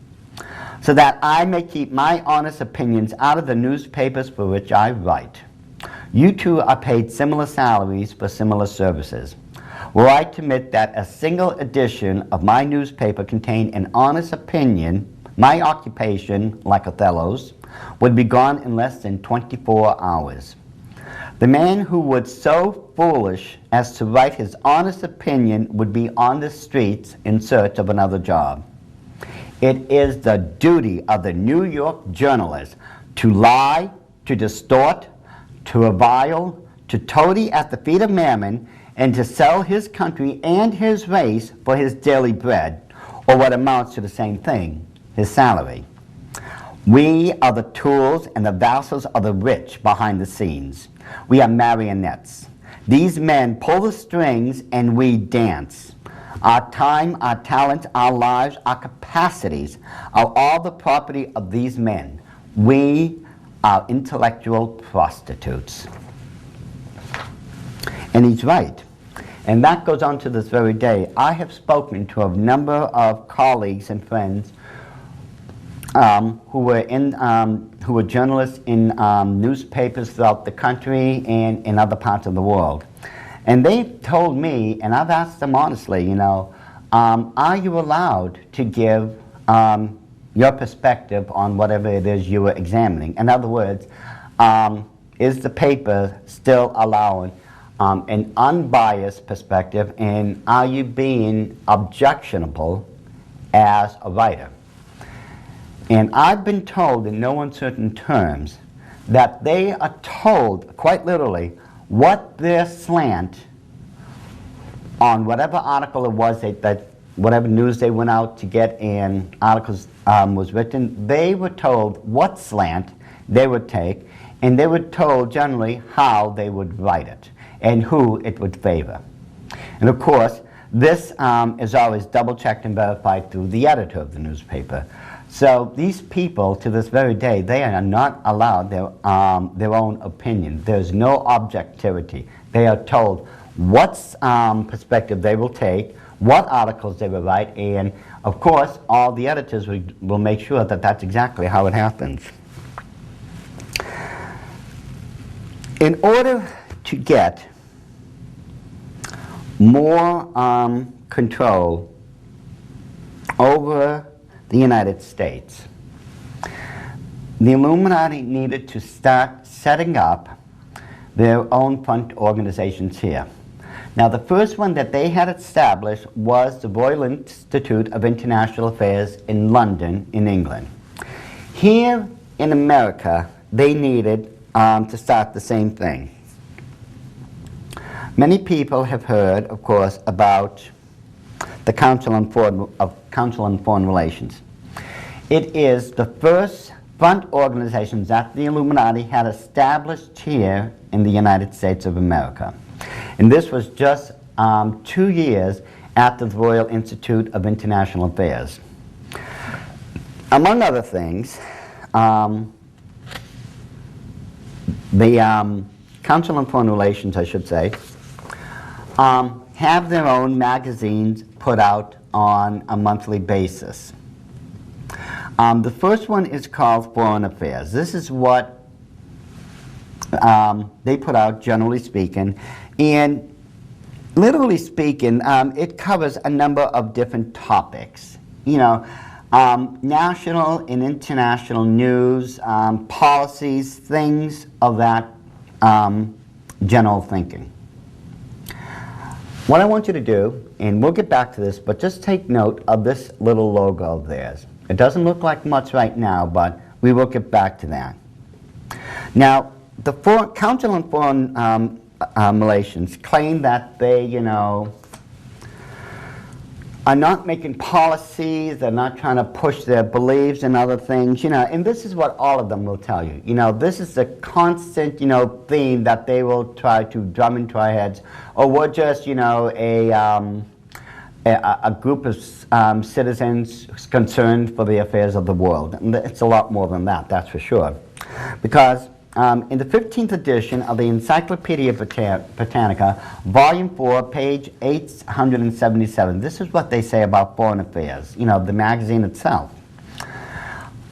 so that I may keep my honest opinions out of the newspapers for which I write. You too are paid similar salaries for similar services. Were I to admit that a single edition of my newspaper contained an honest opinion, my occupation, like Othello's, would be gone in less than 24 hours. The man who was so foolish as to write his honest opinion would be on the streets in search of another job. It is the duty of the New York journalist to lie, to distort, to revile, to toady at the feet of mammon, and to sell his country and his race for his daily bread, or what amounts to the same thing, his salary. We are the tools and the vassals of the rich behind the scenes. We are marionettes. These men pull the strings and we dance. Our time, our talent, our lives, our capacities are all the property of these men. We are intellectual prostitutes. And he's right. And that goes on to this very day. I have spoken to a number of colleagues and friends who were journalists in newspapers throughout the country and in other parts of the world. And they've told me, and I've asked them honestly, you know, are you allowed to give your perspective on whatever it is you were examining? In other words, is the paper still allowing an unbiased perspective, and are you being objectionable as a writer? And I've been told in no uncertain terms that they are told, quite literally, what their slant on whatever article it was that whatever news they went out to get and articles was written, they were told what slant they would take, and they were told generally how they would write it and who it would favor. And of course, this is always double-checked and verified through the editor of the newspaper. So these people, to this very day, they are not allowed their own opinion. There's no objectivity. They are told what perspective they will take, what articles they will write, and of course, all the editors will make sure that that's exactly how it happens. In order to get more control over the United States, the Illuminati needed to start setting up their own front organizations here. Now, the first one that they had established was the Royal Institute of International Affairs in London, in England. Here in America, they needed to start the same thing. Many people have heard, of course, about the Council on Foreign Relations. It is the first front organization that the Illuminati had established here in the United States of America. And this was just 2 years after the Royal Institute of International Affairs. Among other things, the Council on Foreign Relations, I should say, have their own magazines put out on a monthly basis. The first one is called Foreign Affairs. This is what they put out, generally speaking, and literally speaking, it covers a number of different topics. You know, national and international news, policies, things of that general thinking. What I want you to do, and we'll get back to this, but just take note of this little logo of theirs. It doesn't look like much right now, but we will get back to that. Now, the Council on Foreign Relations claim that they, you know, are not making policies, they're not trying to push their beliefs and other things, you know, and this is what all of them will tell you. You know, this is the constant, you know, theme that they will try to drum into our heads. Or we're just, you know, a group of citizens concerned for the affairs of the world. And it's a lot more than that, that's for sure. Because in the 15th edition of the Encyclopedia Britannica, Volume 4, page 877, this is what they say about Foreign Affairs, you know, the magazine itself.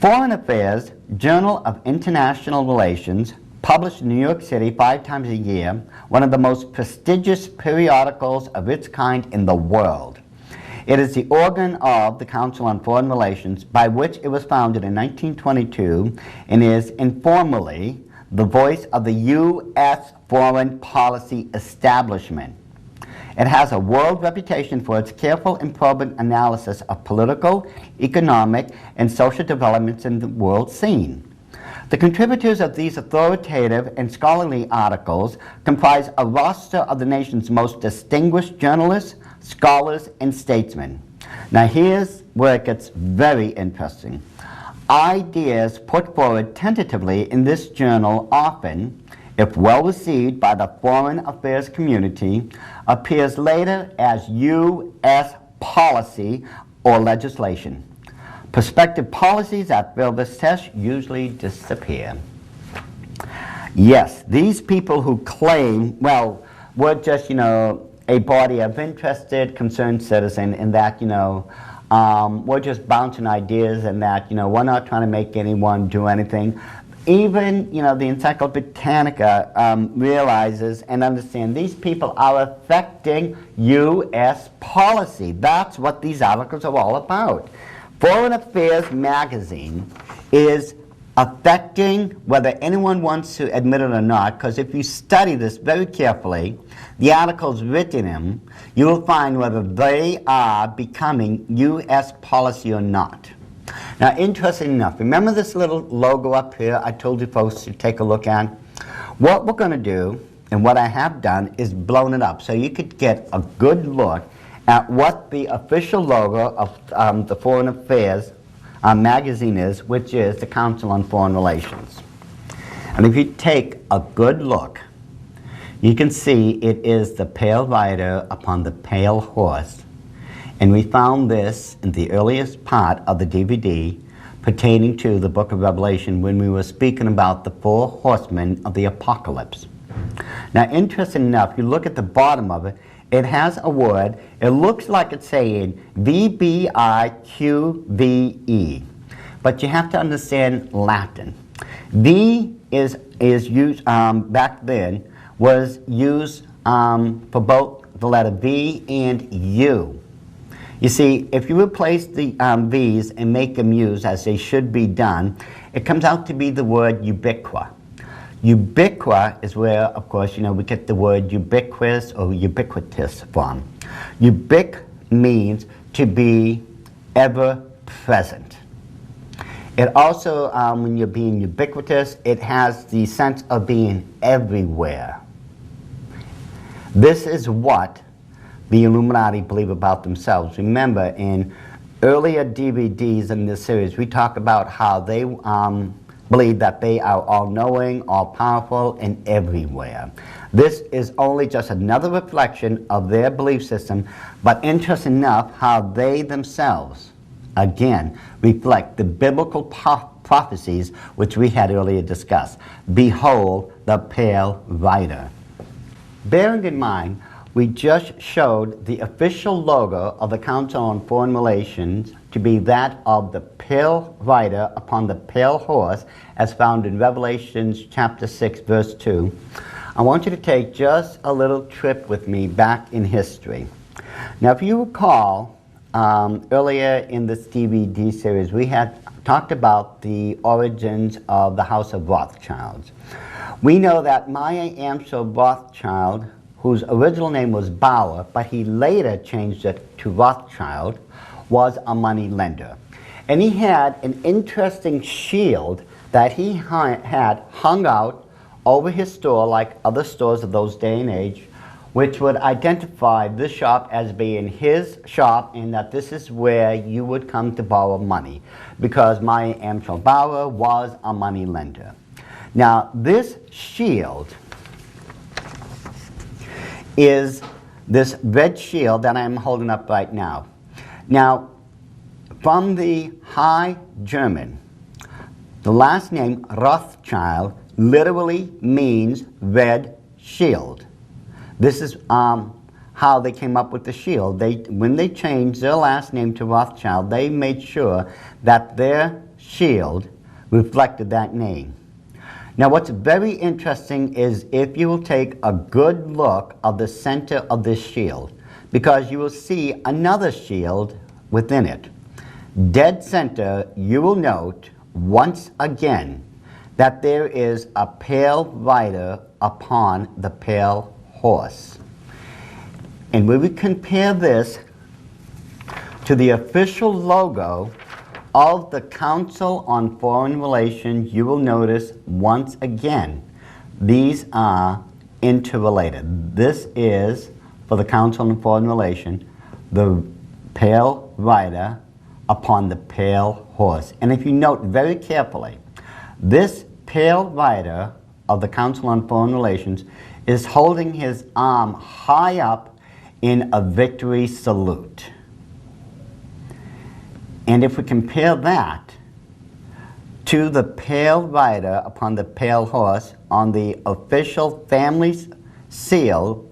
Foreign Affairs, Journal of International Relations, published in New York City 5 times a year, one of the most prestigious periodicals of its kind in the world. It is the organ of the Council on Foreign Relations, by which it was founded in 1922, and is informally the voice of the U.S. foreign policy establishment. It has a world reputation for its careful and probing analysis of political, economic, and social developments in the world scene. The contributors of these authoritative and scholarly articles comprise a roster of the nation's most distinguished journalists, scholars, and statesmen. Now here's where it gets very interesting. Ideas put forward tentatively in this journal often, if well received by the foreign affairs community, appears later as U.S. policy or legislation. Prospective policies that fail this test usually disappear. Yes, these people who claim, well, we're just, you know, a body of interested, concerned citizen, and that, you know, we're just bouncing ideas, and that, you know, we're not trying to make anyone do anything. Even, you know, the Encyclopedia Britannica realizes and understands these people are affecting U.S. policy. That's what these articles are all about. Foreign Affairs magazine is affecting, whether anyone wants to admit it or not, because if you study this very carefully, the articles written in them, you will find whether they are becoming U.S. policy or not. Now, interesting enough, remember this little logo up here I told you folks to take a look at? What we're going to do, and what I have done, is blown it up so you could get a good look at what the official logo of the Foreign Affairs magazine is, which is the Council on Foreign Relations. And if you take a good look, you can see it is the pale rider upon the pale horse. And we found this in the earliest part of the DVD pertaining to the book of Revelation when we were speaking about the four horsemen of the apocalypse. Now, interesting enough, you look at the bottom of it, it has a word, it looks like it's saying V-B-I-Q-V-E, but you have to understand Latin. V is used, back then, was used for both the letter V and U. You see, if you replace the V's and make them U's as they should be done, it comes out to be the word ubiqua. Ubiqua is where, of course, we get the word ubiquitous or ubiquitous from. Ubiq means to be ever present. It also, when you're being ubiquitous, it has the sense of being everywhere. This is what the Illuminati believe about themselves. Remember, in earlier DVDs in this series, we talk about how they believe that they are all-knowing, all-powerful, and everywhere. This is only just another reflection of their belief system, but interesting enough how they themselves, again, reflect the biblical prophecies which we had earlier discussed. Behold the pale rider. Bearing in mind, we just showed the official logo of the Council on Foreign Relations to be that of the pale rider upon the pale horse, as found in Revelation chapter 6, verse 2. I want you to take just a little trip with me back in history. Now, if you recall, earlier in this DVD series, we had talked about the origins of the House of Rothschild. We know that Maya Angelou Rothschild, whose original name was Bauer, but he later changed it to Rothschild, was a money lender. And he had an interesting shield that he had hung out over his store, like other stores of those day and age, which would identify this shop as being his shop and that this is where you would come to borrow money, because Maya Angelou Bauer was a money lender. Now, this shield is this red shield that I'm holding up right now. Now, from the High German, the last name Rothschild literally means red shield. This is how they came up with the shield. When they changed their last name to Rothschild, they made sure that their shield reflected that name. Now, what's very interesting is if you will take a good look of the center of this shield, because you will see another shield within it. Dead center, you will note once again that there is a pale rider upon the pale horse. And when we compare this to the official logo of the Council on Foreign Relations, you will notice once again these are interrelated. This is, for the Council on Foreign Relations, the pale rider upon the pale horse. And if you note very carefully, this pale rider of the Council on Foreign Relations is holding his arm high up in a victory salute. And if we compare that to the pale rider upon the pale horse on the official family seal,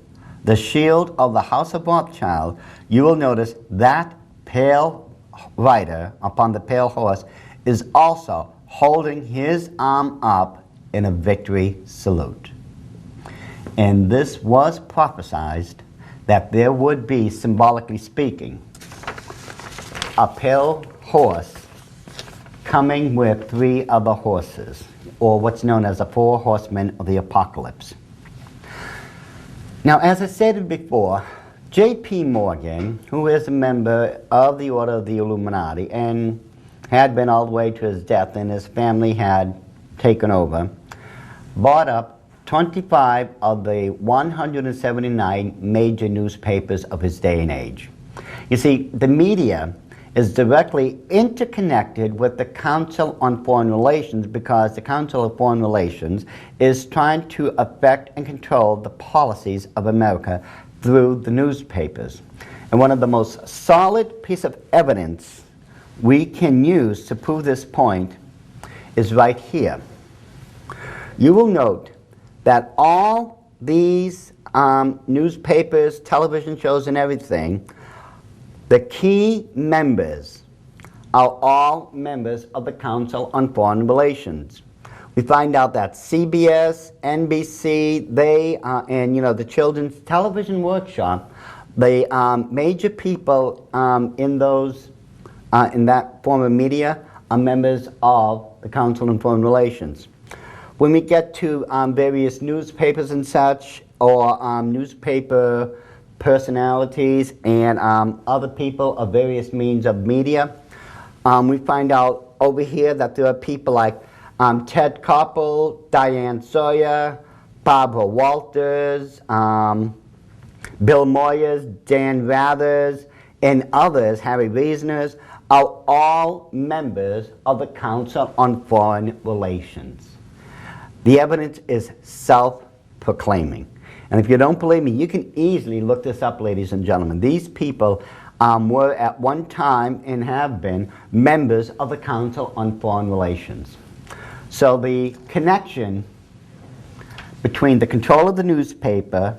the shield of the House of Rothschild, you will notice that pale rider upon the pale horse is also holding his arm up in a victory salute. And this was prophesied that there would be, symbolically speaking, a pale horse coming with three other horses, or what's known as the four horsemen of the apocalypse. Now, as I stated before, J.P. Morgan, who is a member of the Order of the Illuminati and had been all the way to his death and his family had taken over, bought up 25 of the 179 major newspapers of his day and age. You see, the media is directly interconnected with the Council on Foreign Relations because the Council of Foreign Relations is trying to affect and control the policies of America through the newspapers. And one of the most solid piece of evidence we can use to prove this point is right here. You will note that all these newspapers, television shows, and everything, the key members are all members of the Council on Foreign Relations. We find out that CBS, NBC, and the Children's Television Workshop, the major people in that form of media are members of the Council on Foreign Relations. When we get to various newspapers and such, or newspaper personalities and other people of various means of media, we find out over here that there are people like Ted Koppel, Diane Sawyer, Barbara Walters, Bill Moyers, Dan Rathers, and others, Harry Reasoners, are all members of the Council on Foreign Relations. The evidence is self-proclaiming. And if you don't believe me, you can easily look this up, ladies and gentlemen. These people were at one time and have been members of the Council on Foreign Relations. So the connection between the control of the newspaper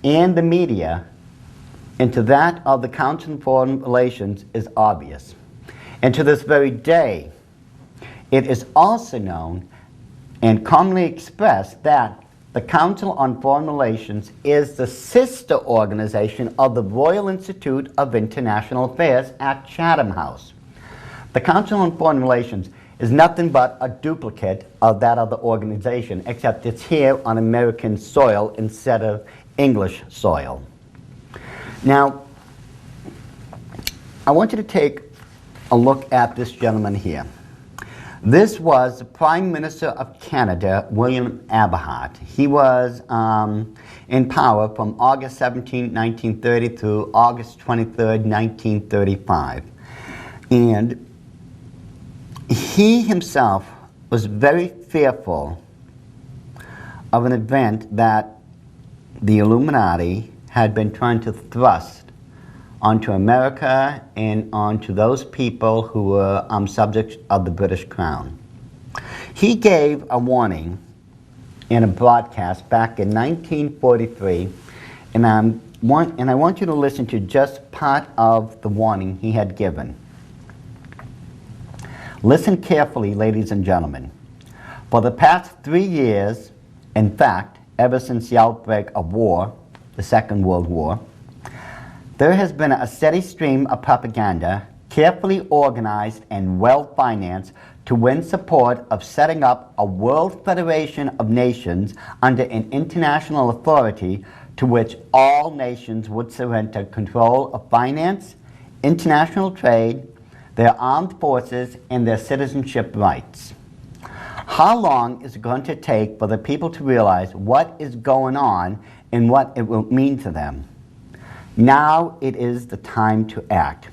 and the media into that of the Council on Foreign Relations is obvious. And to this very day, it is also known and commonly expressed that the Council on Foreign Relations is the sister organization of the Royal Institute of International Affairs at Chatham House. The Council on Foreign Relations is nothing but a duplicate of that other organization, except it's here on American soil instead of English soil. Now, I want you to take a look at this gentleman here. This was the Prime Minister of Canada, William Aberhart. He was in power from August 17, 1930 through August 23, 1935. And he himself was very fearful of an event that the Illuminati had been trying to thrust onto America and onto those people who were subjects of the British Crown. He gave a warning in a broadcast back in 1943, and I want you to listen to just part of the warning he had given. Listen carefully, ladies and gentlemen. For the past 3 years, in fact, ever since the outbreak of war, the Second World War, there has been a steady stream of propaganda, carefully organized and well-financed, to win support of setting up a World Federation of Nations under an international authority to which all nations would surrender control of finance, international trade, their armed forces, and their citizenship rights. How long is it going to take for the people to realize what is going on and what it will mean to them? Now it is the time to act.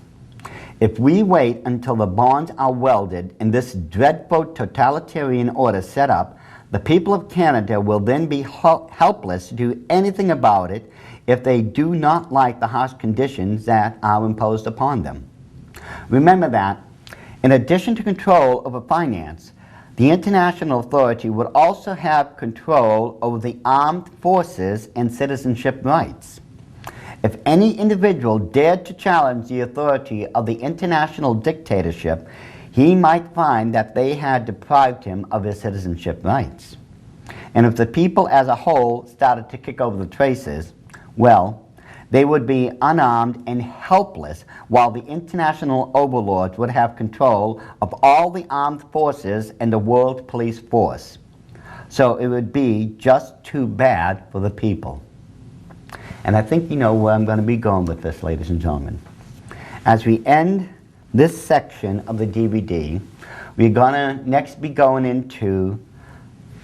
If we wait until the bonds are welded and this dreadful totalitarian order set up, the people of Canada will then be helpless to do anything about it if they do not like the harsh conditions that are imposed upon them. Remember that, in addition to control over finance, the international authority would also have control over the armed forces and citizenship rights. If any individual dared to challenge the authority of the international dictatorship, he might find that they had deprived him of his citizenship rights. And if the people as a whole started to kick over the traces, well, they would be unarmed and helpless, while the international overlords would have control of all the armed forces and the world police force. So it would be just too bad for the people. And I think you know where I'm going to be going with this, ladies and gentlemen. As we end this section of the DVD, we're going to next be going into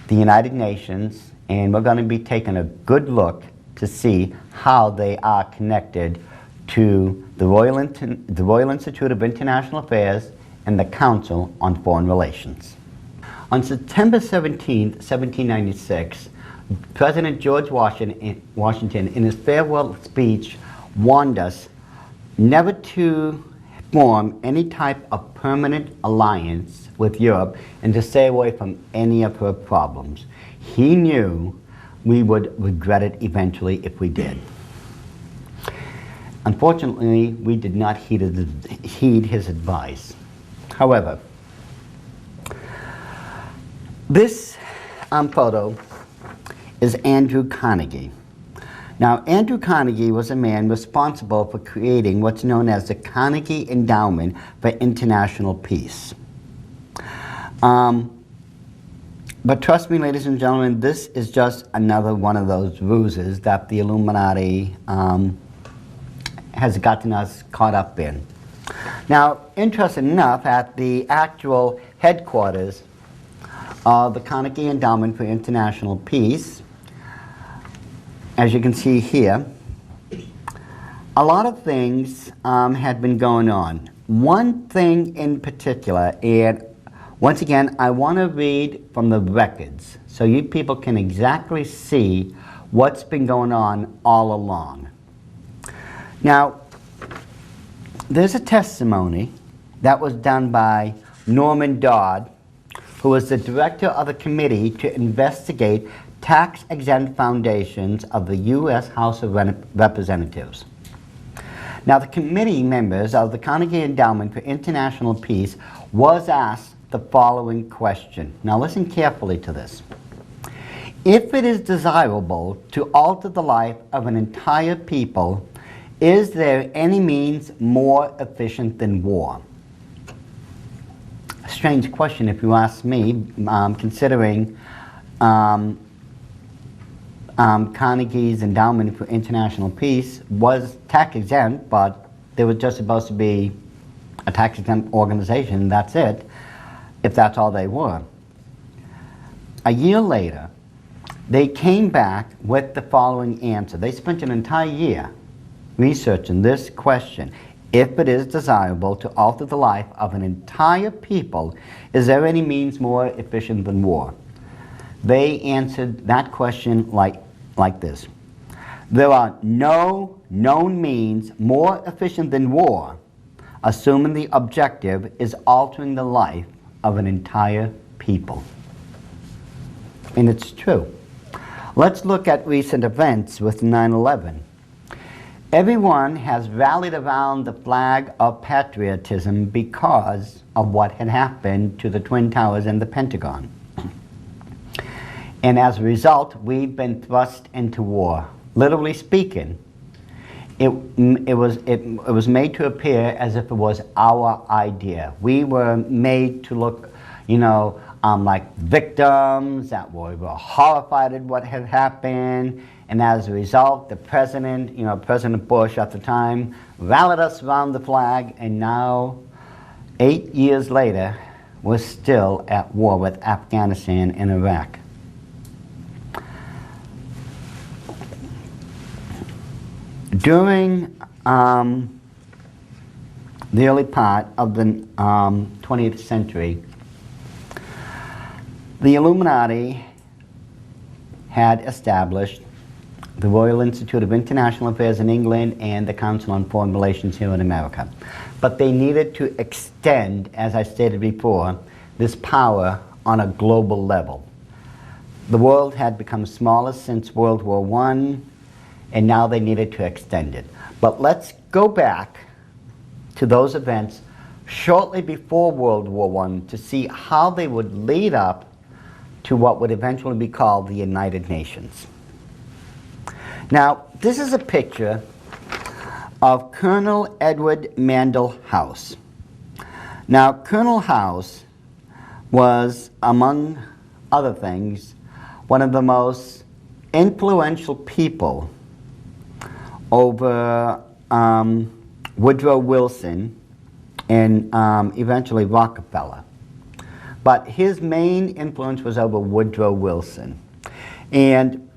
the United Nations, and we're going to be taking a good look to see how they are connected to the Royal Institute of International Affairs and the Council on Foreign Relations. On September 17, 1796, President George Washington, in his farewell speech, warned us never to form any type of permanent alliance with Europe and to stay away from any of her problems. He knew we would regret it eventually if we did. Unfortunately, we did not heed his advice. However, this photo is Andrew Carnegie. Now, Andrew Carnegie was a man responsible for creating what's known as the Carnegie Endowment for International Peace. But trust me, ladies and gentlemen, this is just another one of those ruses that the Illuminati has gotten us caught up in. Now, interesting enough, at the actual headquarters of the Carnegie Endowment for International Peace, as you can see here, a lot of things had been going on. One thing in particular, and once again, I want to read from the records so you people can exactly see what's been going on all along. Now, there's a testimony that was done by Norman Dodd, who was the director of the committee to investigate tax-exempt foundations of the U.S. House of Representatives. Now, the committee members of the Carnegie Endowment for International Peace was asked the following question. Now, listen carefully to this. If it is desirable to alter the life of an entire people, is there any means more efficient than war? A strange question if you ask me, considering Carnegie's Endowment for International Peace was tax exempt, but they were just supposed to be a tax exempt organization, that's it, if that's all they were. A year later, they came back with the following answer. They spent an entire year researching this question. If it is desirable to alter the life of an entire people, is there any means more efficient than war? They answered that question like this. There are no known means more efficient than war, assuming the objective is altering the life of an entire people. And it's true. Let's look at recent events with 9/11. Everyone has rallied around the flag of patriotism because of what had happened to the Twin Towers and the Pentagon. And as a result, we've been thrust into war. Literally speaking, it was made to appear as if it was our idea. We were made to look, like victims that were horrified at what had happened. And as a result, the president, President Bush at the time, rallied us around the flag. And now, 8 years later, we're still at war with Afghanistan and Iraq. During the early part of the 20th century, the Illuminati had established the Royal Institute of International Affairs in England and the Council on Foreign Relations here in America. But they needed to extend, as I stated before, this power on a global level. The world had become smaller since World War I, and now they needed to extend it. But let's go back to those events shortly before World War I to see how they would lead up to what would eventually be called the United Nations. Now, this is a picture of Colonel Edward Mandell House. Now, Colonel House was, among other things, one of the most influential people over Woodrow Wilson and eventually Rockefeller. But his main influence was over Woodrow Wilson. And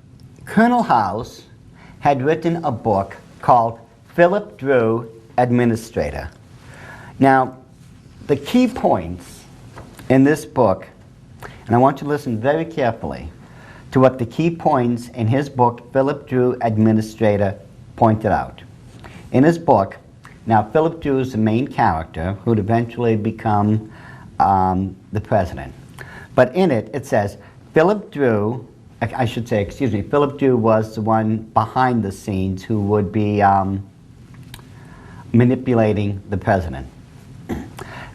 Colonel House had written a book called Philip Drew, Administrator. Now, the key points in this book, and I want you to listen very carefully to what the key points in his book, Philip Drew, Administrator, pointed out. In his book, Now, Philip Drew is the main character who would eventually become the president. But in it, it says, Philip Drew, I should say, excuse me, Philip Drew was the one behind the scenes who would be manipulating the president.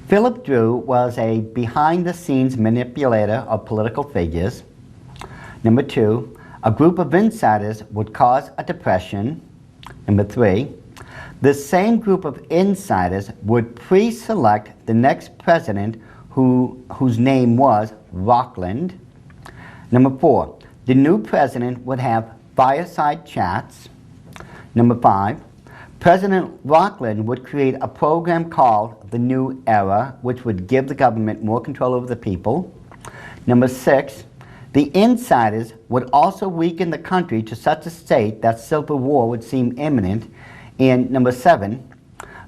Philip Drew was a behind-the-scenes manipulator of political figures. Number 2, a group of insiders would cause a depression. Number 3, the same group of insiders would pre-select the next president whose name was Rockland. Number 4, the new president would have fireside chats. Number 5, President Rockland would create a program called the New Era, which would give the government more control over the people. Number 6, the insiders would also weaken the country to such a state that civil war would seem imminent. And number 7,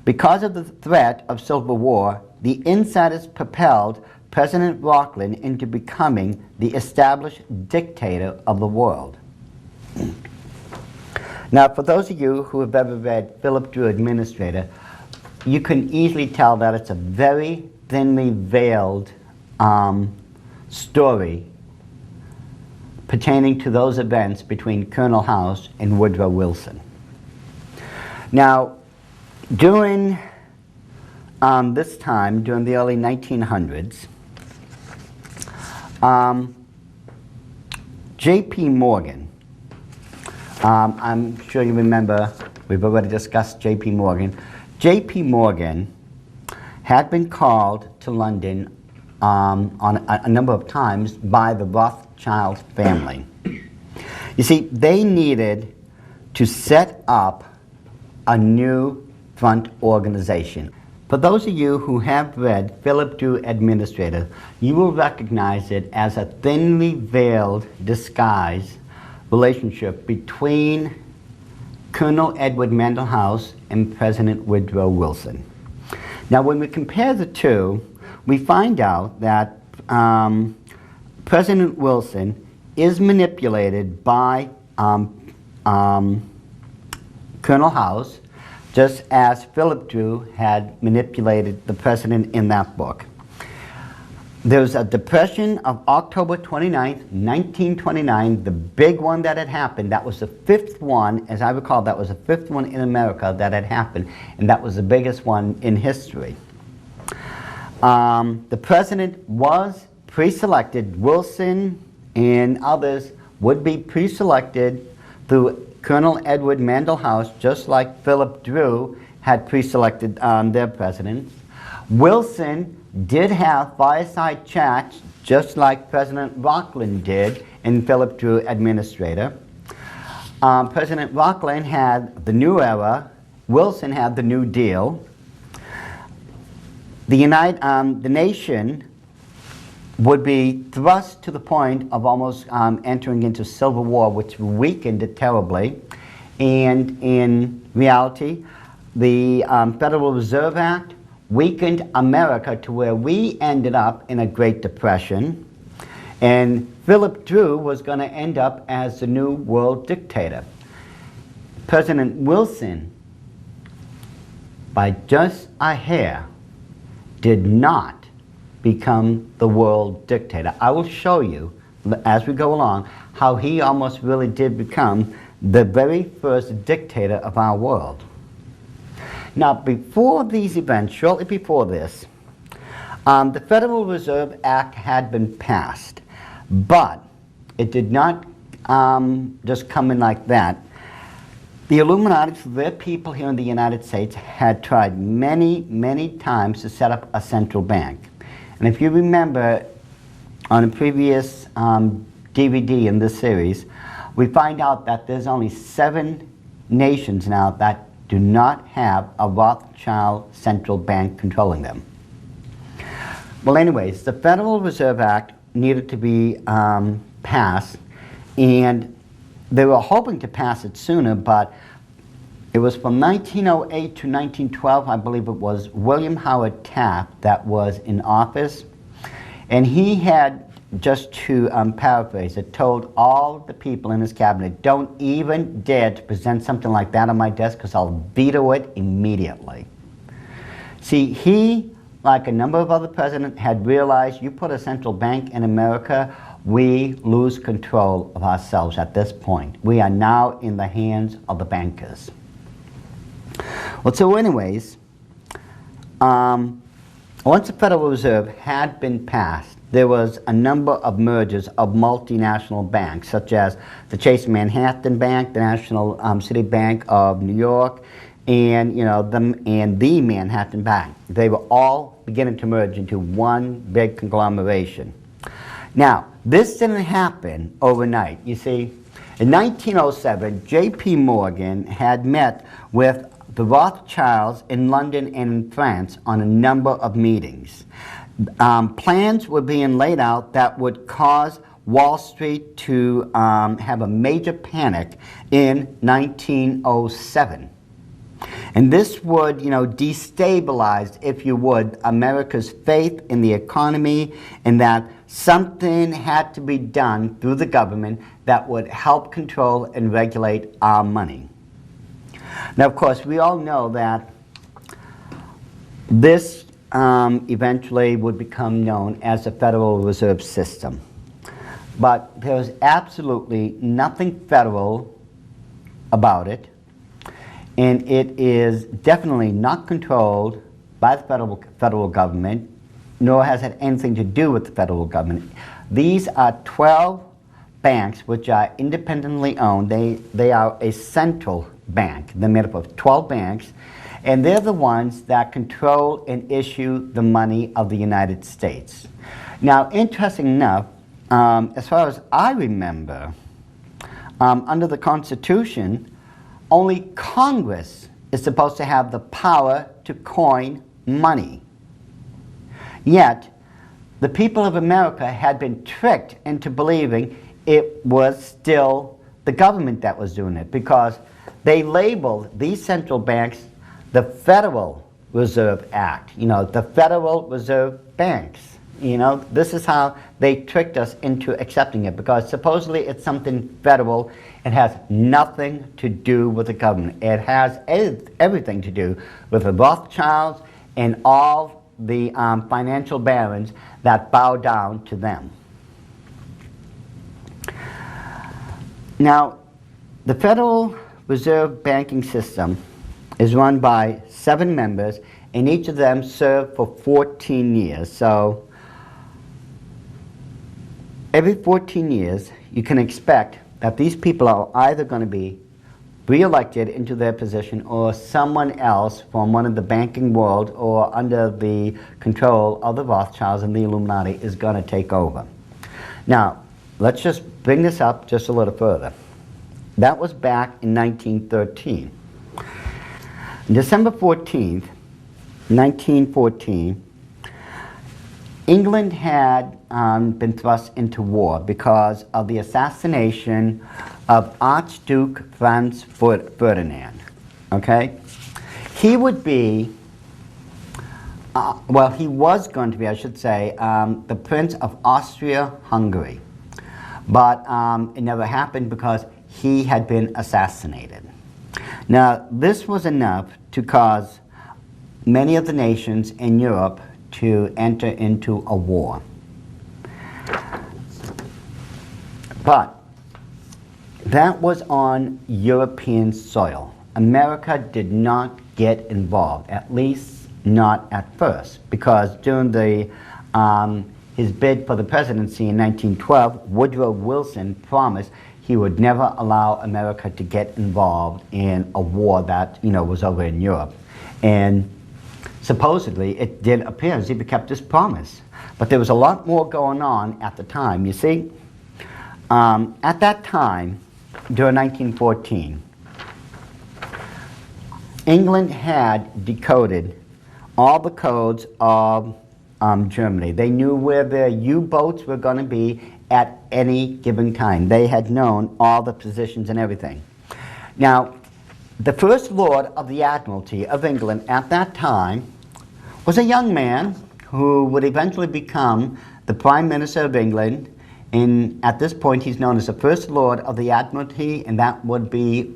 because of the threat of civil war, the insiders propelled President Rockland into becoming the established dictator of the world. Now, for those of you who have ever read Philip Drew Administrator, you can easily tell that it's a very thinly veiled story pertaining to those events between Colonel House and Woodrow Wilson. Now, during this time, during the early 1900s, J.P. Morgan, I'm sure you remember, we've already discussed J.P. Morgan. J.P. Morgan had been called to London on a number of times by the Rothschild family. You see, they needed to set up a new front organization. For those of you who have read Philip Drew Administrator, you will recognize it as a thinly veiled disguise relationship between Colonel Edward Mandell House and President Woodrow Wilson. Now, when we compare the two, we find out that President Wilson is manipulated by Colonel House, just as Philip Drew had manipulated the president in that book. There was a depression of October 29th, 1929, the big one that had happened. That was the 5th one, as I recall, that was the 5th one in America that had happened, and that was the biggest one in history. The president was pre-selected. Wilson and others would be pre-selected through Colonel Edward Mandell House, just like Philip Drew had pre-selected their president. Wilson did have fireside chats, just like President Rockland did in Philip Drew Administrator. President Rockland had the New Era. Wilson had the New Deal. The nation would be thrust to the point of almost entering into civil war, which weakened it terribly. And in reality, the Federal Reserve Act weakened America to where we ended up in a Great Depression. And Philip Drew was going to end up as the new world dictator. President Wilson, by just a hair, did not become the world dictator. I will show you, as we go along, how he almost really did become the very first dictator of our world. Now, before these events, shortly before this, the Federal Reserve Act had been passed, but it did not just come in like that. The Illuminati, their people here in the United States, had tried many, many times to set up a central bank. And if you remember, on a previous DVD in this series, we find out that there's only 7 nations now that do not have a Rothschild central bank controlling them. Well, anyways, the Federal Reserve Act needed to be passed, and they were hoping to pass it sooner, but it was from 1908 to 1912, I believe it was, William Howard Taft that was in office, and he had, just to paraphrase it, told all the people in his cabinet, don't even dare to present something like that on my desk because I'll veto it immediately. See, he, like a number of other presidents, had realized you put a central bank in America, we lose control of ourselves at this point. We are now in the hands of the bankers. Well, so anyways, once the Federal Reserve had been passed, there was a number of mergers of multinational banks, such as the Chase Manhattan Bank, the National City Bank of New York, and the Manhattan Bank. They were all beginning to merge into one big conglomeration. Now, this didn't happen overnight. You see, in 1907, J.P. Morgan had met with the Rothschilds in London and in France on a number of meetings. Plans were being laid out that would cause Wall Street to have a major panic in 1907. And this would, destabilize, if you would, America's faith in the economy, and that something had to be done through the government that would help control and regulate our money. Now, of course, we all know that this eventually would become known as the Federal Reserve System. But there was absolutely nothing federal about it, and it is definitely not controlled by the federal government, nor has it anything to do with the federal government. These are 12 banks which are independently owned. They are a central bank. They're made up of 12 banks, and they're the ones that control and issue the money of the United States. Now, interesting enough, as far as I remember, under the Constitution, only Congress is supposed to have the power to coin money. Yet, the people of America had been tricked into believing it was still the government that was doing it, because they labeled these central banks the Federal Reserve Act, the Federal Reserve Banks. This is how they tricked us into accepting it, because supposedly it's something federal. It has nothing to do with the government. It has everything to do with the Rothschilds and all the financial barons that bow down to them. Now, the Federal Reserve banking system is run by 7 members, and each of them served for 14 years. So every 14 years, you can expect that these people are either going to be re-elected into their position, or someone else from one of the banking world or under the control of the Rothschilds and the Illuminati is going to take over. Now, let's just bring this up just a little further. That was back in 1913. December 14th, 1914, England had been thrust into war because of the assassination of Archduke Franz Ferdinand. Okay? He would be, he was going to be, I should say, the Prince of Austria-Hungary. But it never happened because he had been assassinated. Now, this was enough to cause many of the nations in Europe to enter into a war. But that was on European soil. America did not get involved, at least not at first, because during the his bid for the presidency in 1912, Woodrow Wilson promised he would never allow America to get involved in a war that was over in Europe. And supposedly, it did appear as if he kept his promise. But there was a lot more going on at the time. You see, at that time, during 1914, England had decoded all the codes of Germany. They knew where their U-boats were going to be at any given time. They had known all the positions and everything. Now, the First Lord of the Admiralty of England at that time was a young man who would eventually become the Prime Minister of England, and at this point he's known as the First Lord of the Admiralty, and that would be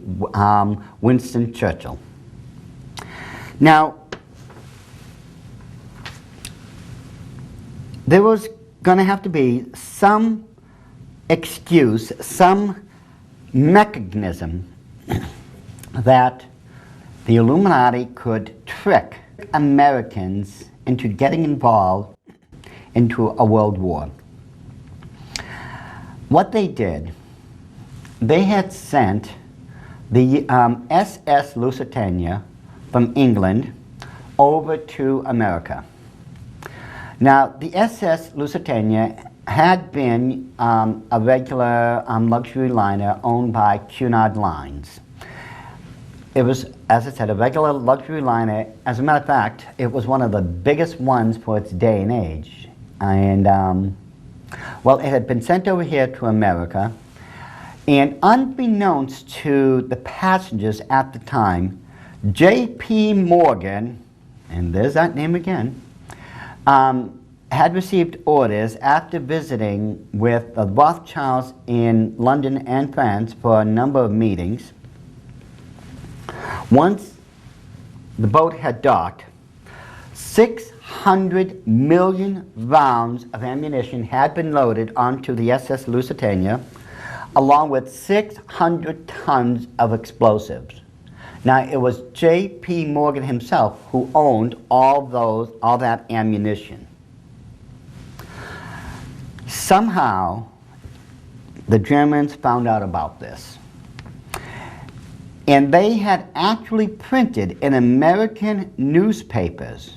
Winston Churchill. Now, there was going to have to be some excuse, some mechanism that the Illuminati could trick Americans into getting involved into a world war. What they did, they had sent the SS Lusitania from England over to America. Now, the SS Lusitania had been a regular luxury liner owned by Cunard Lines. It was, as I said, a regular luxury liner. As a matter of fact, it was one of the biggest ones for its day and age. And, well, it had been sent over here to America. And unbeknownst to the passengers at the time, J.P. Morgan, and there's that name again, had received orders after visiting with the Rothschilds in London and France for a number of meetings. Once the boat had docked, 600 million rounds of ammunition had been loaded onto the SS Lusitania, along with 600 tons of explosives. Now, it was J.P. Morgan himself who owned all that ammunition. Somehow, the Germans found out about this. And they had actually printed in American newspapers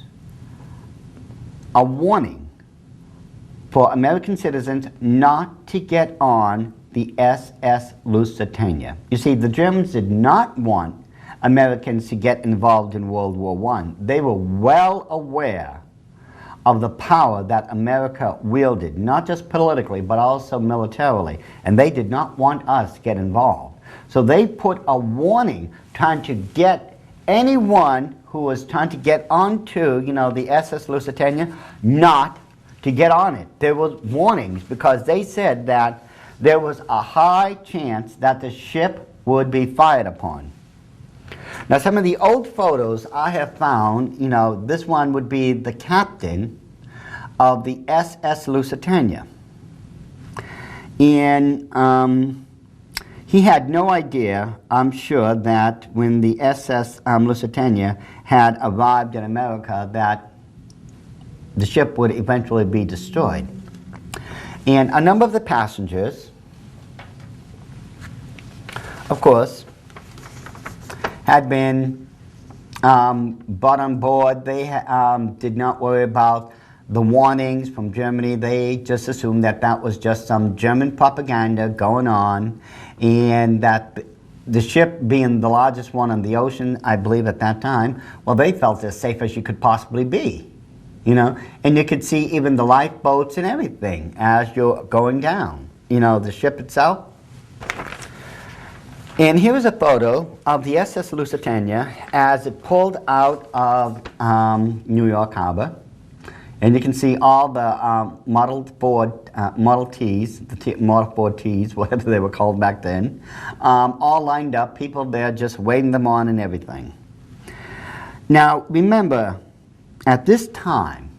a warning for American citizens not to get on the SS Lusitania. You see, the Germans did not want Americans to get involved in World War I. They were well aware of the power that America wielded, not just politically, but also militarily. And they did not want us to get involved. So they put a warning trying to get anyone who was trying to get onto, the SS Lusitania, not to get on it. There were warnings because they said that there was a high chance that the ship would be fired upon. Now, some of the old photos I have found, this one would be the captain of the SS Lusitania. And he had no idea, I'm sure, that when the SS Lusitania had arrived in America, that the ship would eventually be destroyed. And a number of the passengers, of course, had been brought on board. They did not worry about the warnings from Germany. They just assumed that that was just some German propaganda going on, and that the ship being the largest one on the ocean, I believe at that time, well, they felt as safe as you could possibly be, and you could see even the lifeboats and everything as you're going down, the ship itself. And here is a photo of the SS Lusitania as it pulled out of New York Harbor. And you can see all the Model Ts, Model 4 Ts, whatever they were called back then, all lined up, people there just waiting them on and everything. Now, remember, at this time,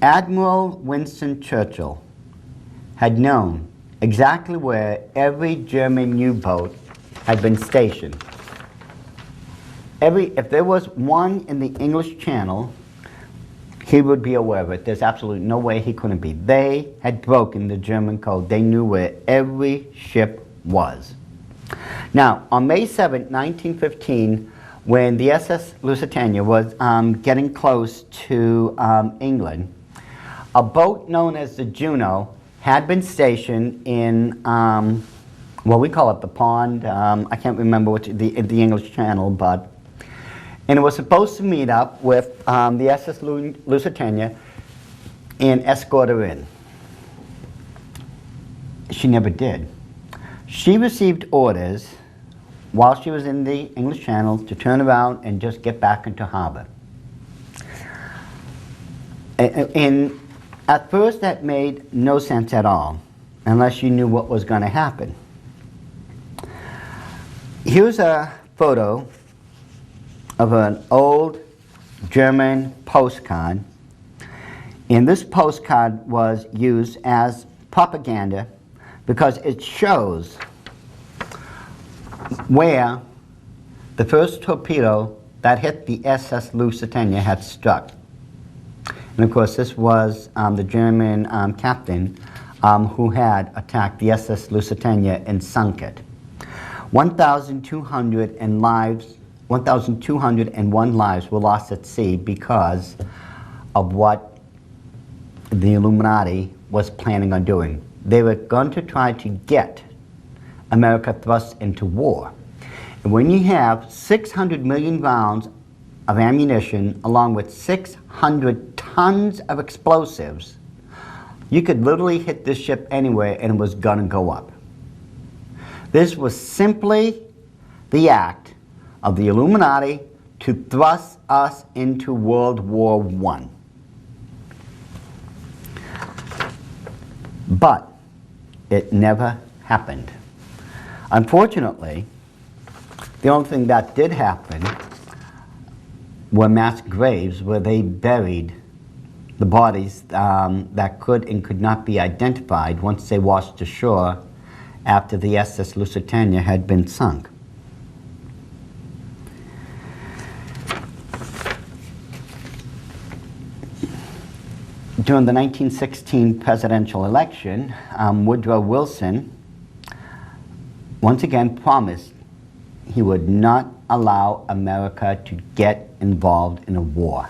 Admiral Winston Churchill had known exactly where every German U-boat had been stationed. If there was one in the English Channel, he would be aware of it. There's absolutely no way he couldn't be. They had broken the German code. They knew where every ship was. Now, on May 7, 1915, when the SS Lusitania was getting close to England, a boat known as the Juno had been stationed in, well, we call it the pond. I can't remember the English Channel, but, and it was supposed to meet up with the SS Lusitania and escort her in. She never did. She received orders while she was in the English Channel to turn around and just get back into harbor. And at first that made no sense at all, unless you knew what was going to happen. Here's a photo of an old German postcard And this postcard was used as propaganda because it shows where the first torpedo that hit the SS Lusitania had struck. And of course, this was the German captain who had attacked the SS Lusitania and sunk it. 1,201 lives were lost at sea because of what the Illuminati was planning on doing. They were going to try to get America thrust into war. And when you have 600 million rounds of ammunition along with 600 tons of explosives, you could literally hit this ship anywhere and it was going to go up. This was simply the act of the Illuminati to thrust us into World War I. But it never happened. Unfortunately, the only thing that did happen were mass graves where they buried the bodies that could and could not be identified once they washed ashore after the SS Lusitania had been sunk. During the 1916 presidential election, Woodrow Wilson once again promised he would not allow America to get involved in a war.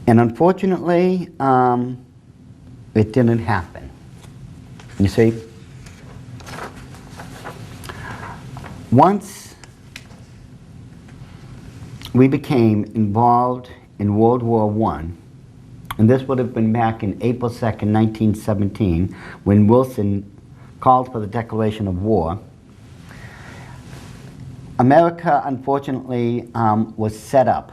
And unfortunately, it didn't happen. You see, once we became involved in World War I, and this would have been back in April 2nd, 1917, when Wilson called for the declaration of war, America, unfortunately, was set up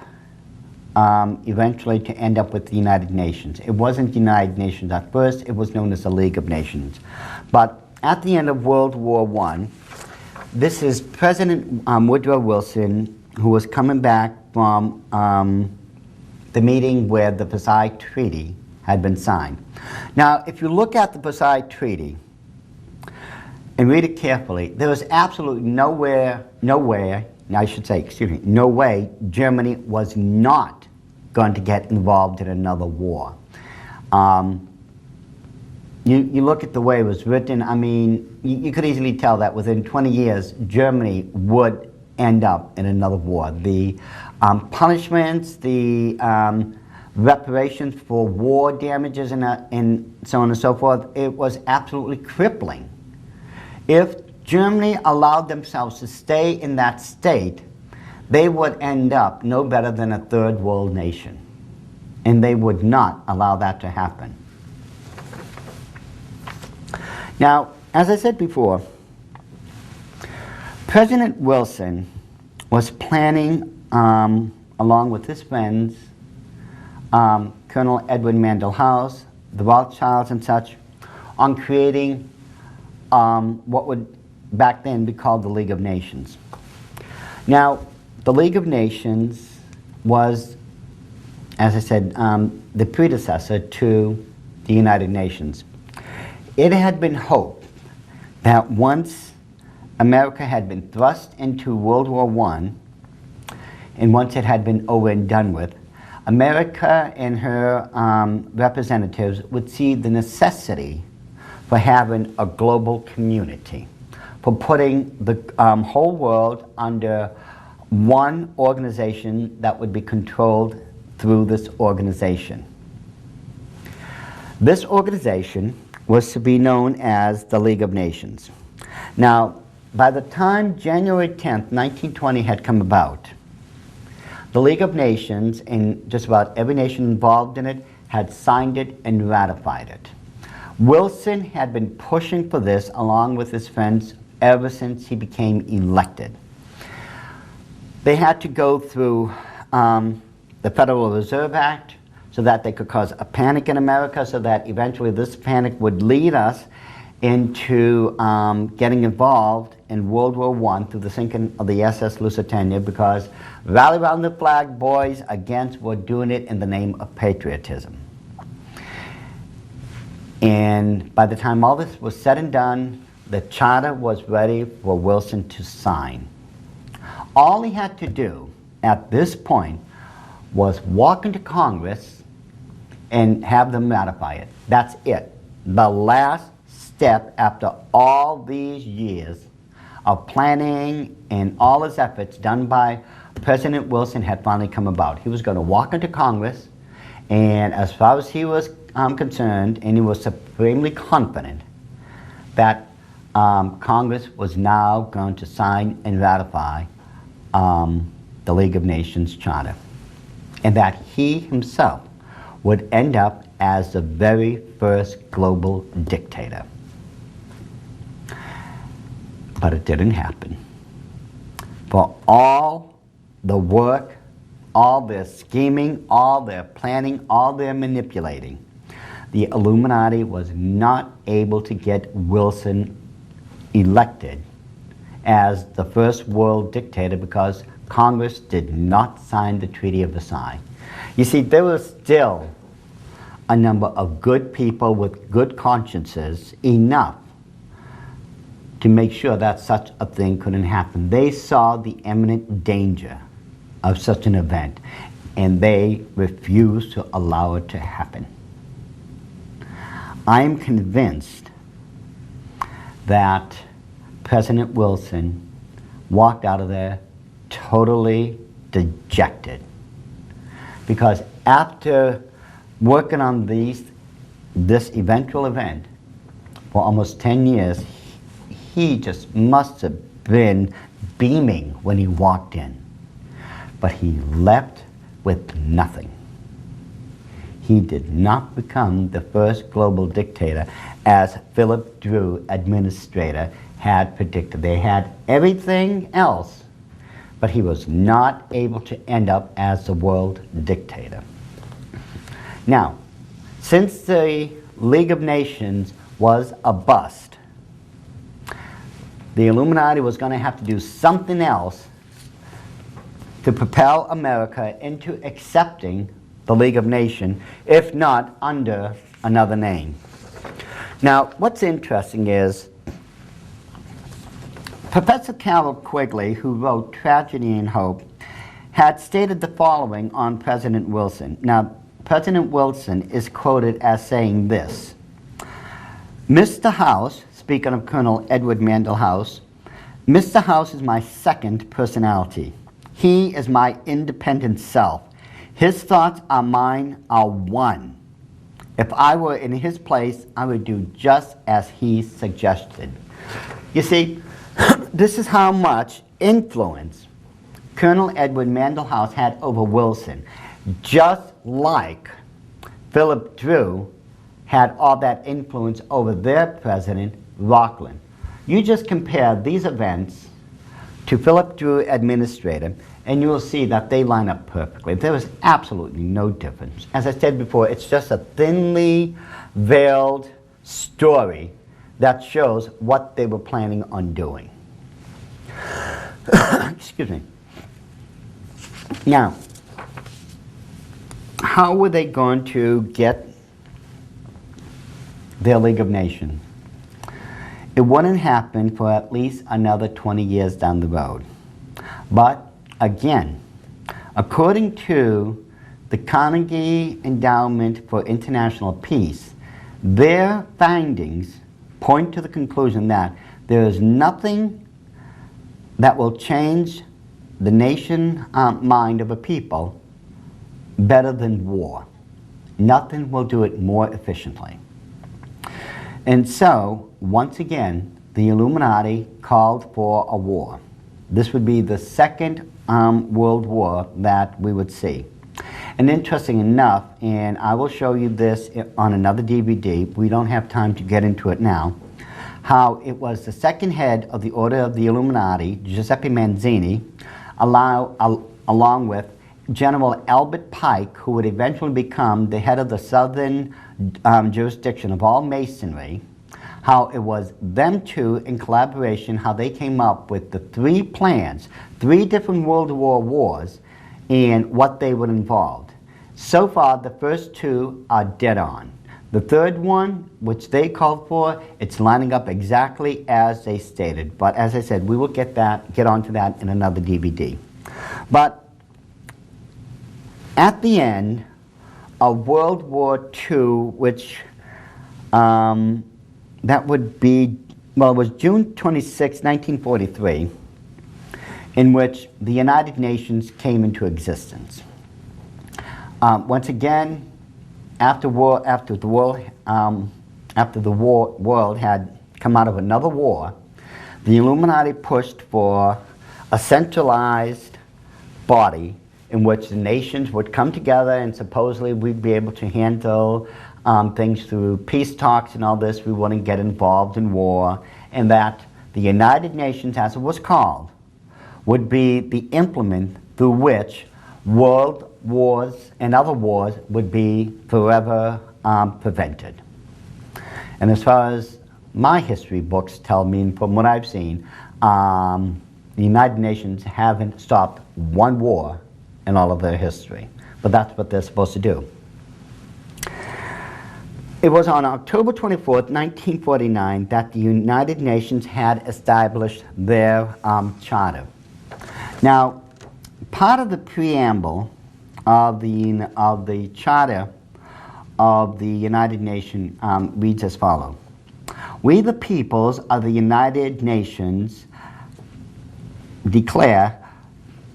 eventually to end up with the United Nations. It wasn't the United Nations at first, it was known as the League of Nations. But at the end of World War I, this is President Woodrow Wilson, who was coming back from the meeting where the Versailles Treaty had been signed. Now, if you look at the Versailles Treaty and read it carefully, there was absolutely no way Germany was not going to get involved in another war. You look at the way it was written, I mean, you could easily tell that within 20 years, Germany would end up in another war. The punishments, the reparations for war damages and so on and so forth, it was absolutely crippling. If Germany allowed themselves to stay in that state, they would end up no better than a third world nation. And they would not allow that to happen. Now, as I said before, President Wilson was planning, along with his friends, Colonel Edward Mandell House, the Rothschilds and such, on creating what would back then be called the League of Nations. Now, the League of Nations was, as I said, the predecessor to the United Nations. It had been hoped that once America had been thrust into World War I, and once it had been over and done with, America and her representatives would see the necessity for having a global community, for putting the whole world under one organization that would be controlled through this organization. This organization was to be known as the League of Nations. Now, by the time January 10th, 1920 had come about, the League of Nations, and just about every nation involved in it, had signed it and ratified it. Wilson had been pushing for this along with his friends ever since he became elected. They had to go through the Federal Reserve Act so that they could cause a panic in America, so that eventually this panic would lead us into getting involved in World War I through the sinking of the SS Lusitania, because rally around the flag, boys against were doing it in the name of patriotism. And by the time all this was said and done, the charter was ready for Wilson to sign. All he had to do at this point was walk into Congress and have them ratify it. That's it. The last step after all these years of planning and all his efforts done by President Wilson had finally come about. He was going to walk into Congress, and as far as he was concerned, and he was supremely confident that Congress was now going to sign and ratify the League of Nations Charter, and that he himself would end up as the very first global dictator. But it didn't happen. For all the work, all their scheming, all their planning, all their manipulating, the Illuminati was not able to get Wilson elected as the first world dictator because Congress did not sign the Treaty of Versailles. You see, there was still a number of good people with good consciences, enough to make sure that such a thing couldn't happen. They saw the imminent danger of such an event, and they refused to allow it to happen. I am convinced that President Wilson walked out of there totally dejected, because after working on this eventual event for almost 10 years, he just must have been beaming when he walked in. But he left with nothing. He did not become the first global dictator as Philip Drew, administrator, had predicted. They had everything else, but he was not able to end up as the world dictator. Now, since the League of Nations was a bust, the Illuminati was going to have to do something else to propel America into accepting the League of Nations, if not under another name. Now, what's interesting is Professor Carol Quigley, who wrote Tragedy and Hope, had stated the following on President Wilson. Now, President Wilson is quoted as saying this: Mr. House, speaking of Colonel Edward Mandell House, Mr. House is my second personality. He is my independent self. His thoughts are mine, are one. If I were in his place, I would do just as he suggested. You see, this is how much influence Colonel Edward Mandell House had over Wilson, just like Philip Drew had all that influence over their president, Rockland. You just compare these events to Philip Drew, administrator, and you will see that they line up perfectly. There is absolutely no difference. As I said before, it's just a thinly veiled story that shows what they were planning on doing. Excuse me. Now, how were they going to get their League of Nations? It wouldn't happen for at least another 20 years down the road. But again, according to the Carnegie Endowment for International Peace, their findings point to the conclusion that there is nothing that will change the nation mind of a people better than war. Nothing will do it more efficiently. And so, once again, the Illuminati called for a war. This would be the second World War that we would see. And interesting enough, and I will show you this on another DVD, we don't have time to get into it now, how it was the second head of the Order of the Illuminati, Giuseppe Mazzini, along with General Albert Pike, who would eventually become the head of the southern jurisdiction of all Masonry, how it was them two in collaboration, how they came up with the 3 plans, 3 different World War wars, and what they would involve. So far, the first 2 are dead on. The third one, which they called for, it's lining up exactly as they stated. But as I said, we will get onto that in another DVD. But at the end of World War II, which that would be, well, it was June 26, 1943, in which the United Nations came into existence. Once again, after the world had come out of another war, the Illuminati pushed for a centralized body in which the nations would come together, and supposedly we'd be able to handle things through peace talks and all this. We wouldn't get involved in war, and that the United Nations, as it was called, would be the implement through which world wars and other wars would be forever prevented. And as far as my history books tell me, and from what I've seen, the United Nations haven't stopped one war in all of their history. But that's what they're supposed to do. It was on October 24th, 1949, that the United Nations had established their charter. Now, part of the preamble of the Charter of the United Nations reads as follows. We, the peoples of the United Nations, declare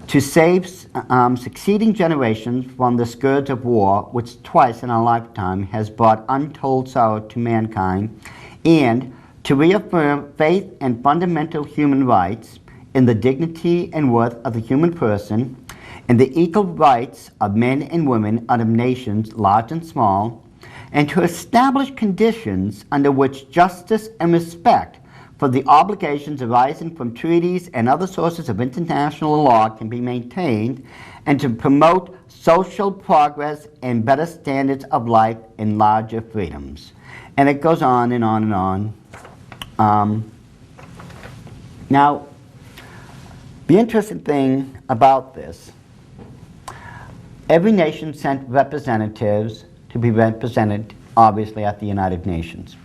to save succeeding generations from the scourge of war, which twice in our lifetime has brought untold sorrow to mankind, and to reaffirm faith and fundamental human rights in the dignity and worth of the human person, and the equal rights of men and women out of nations large and small, and to establish conditions under which justice and respect for the obligations arising from treaties and other sources of international law can be maintained, and to promote social progress and better standards of life and larger freedoms. And it goes on and on and on. Now, the interesting thing about this, every nation sent representatives to be represented, obviously, at the United Nations.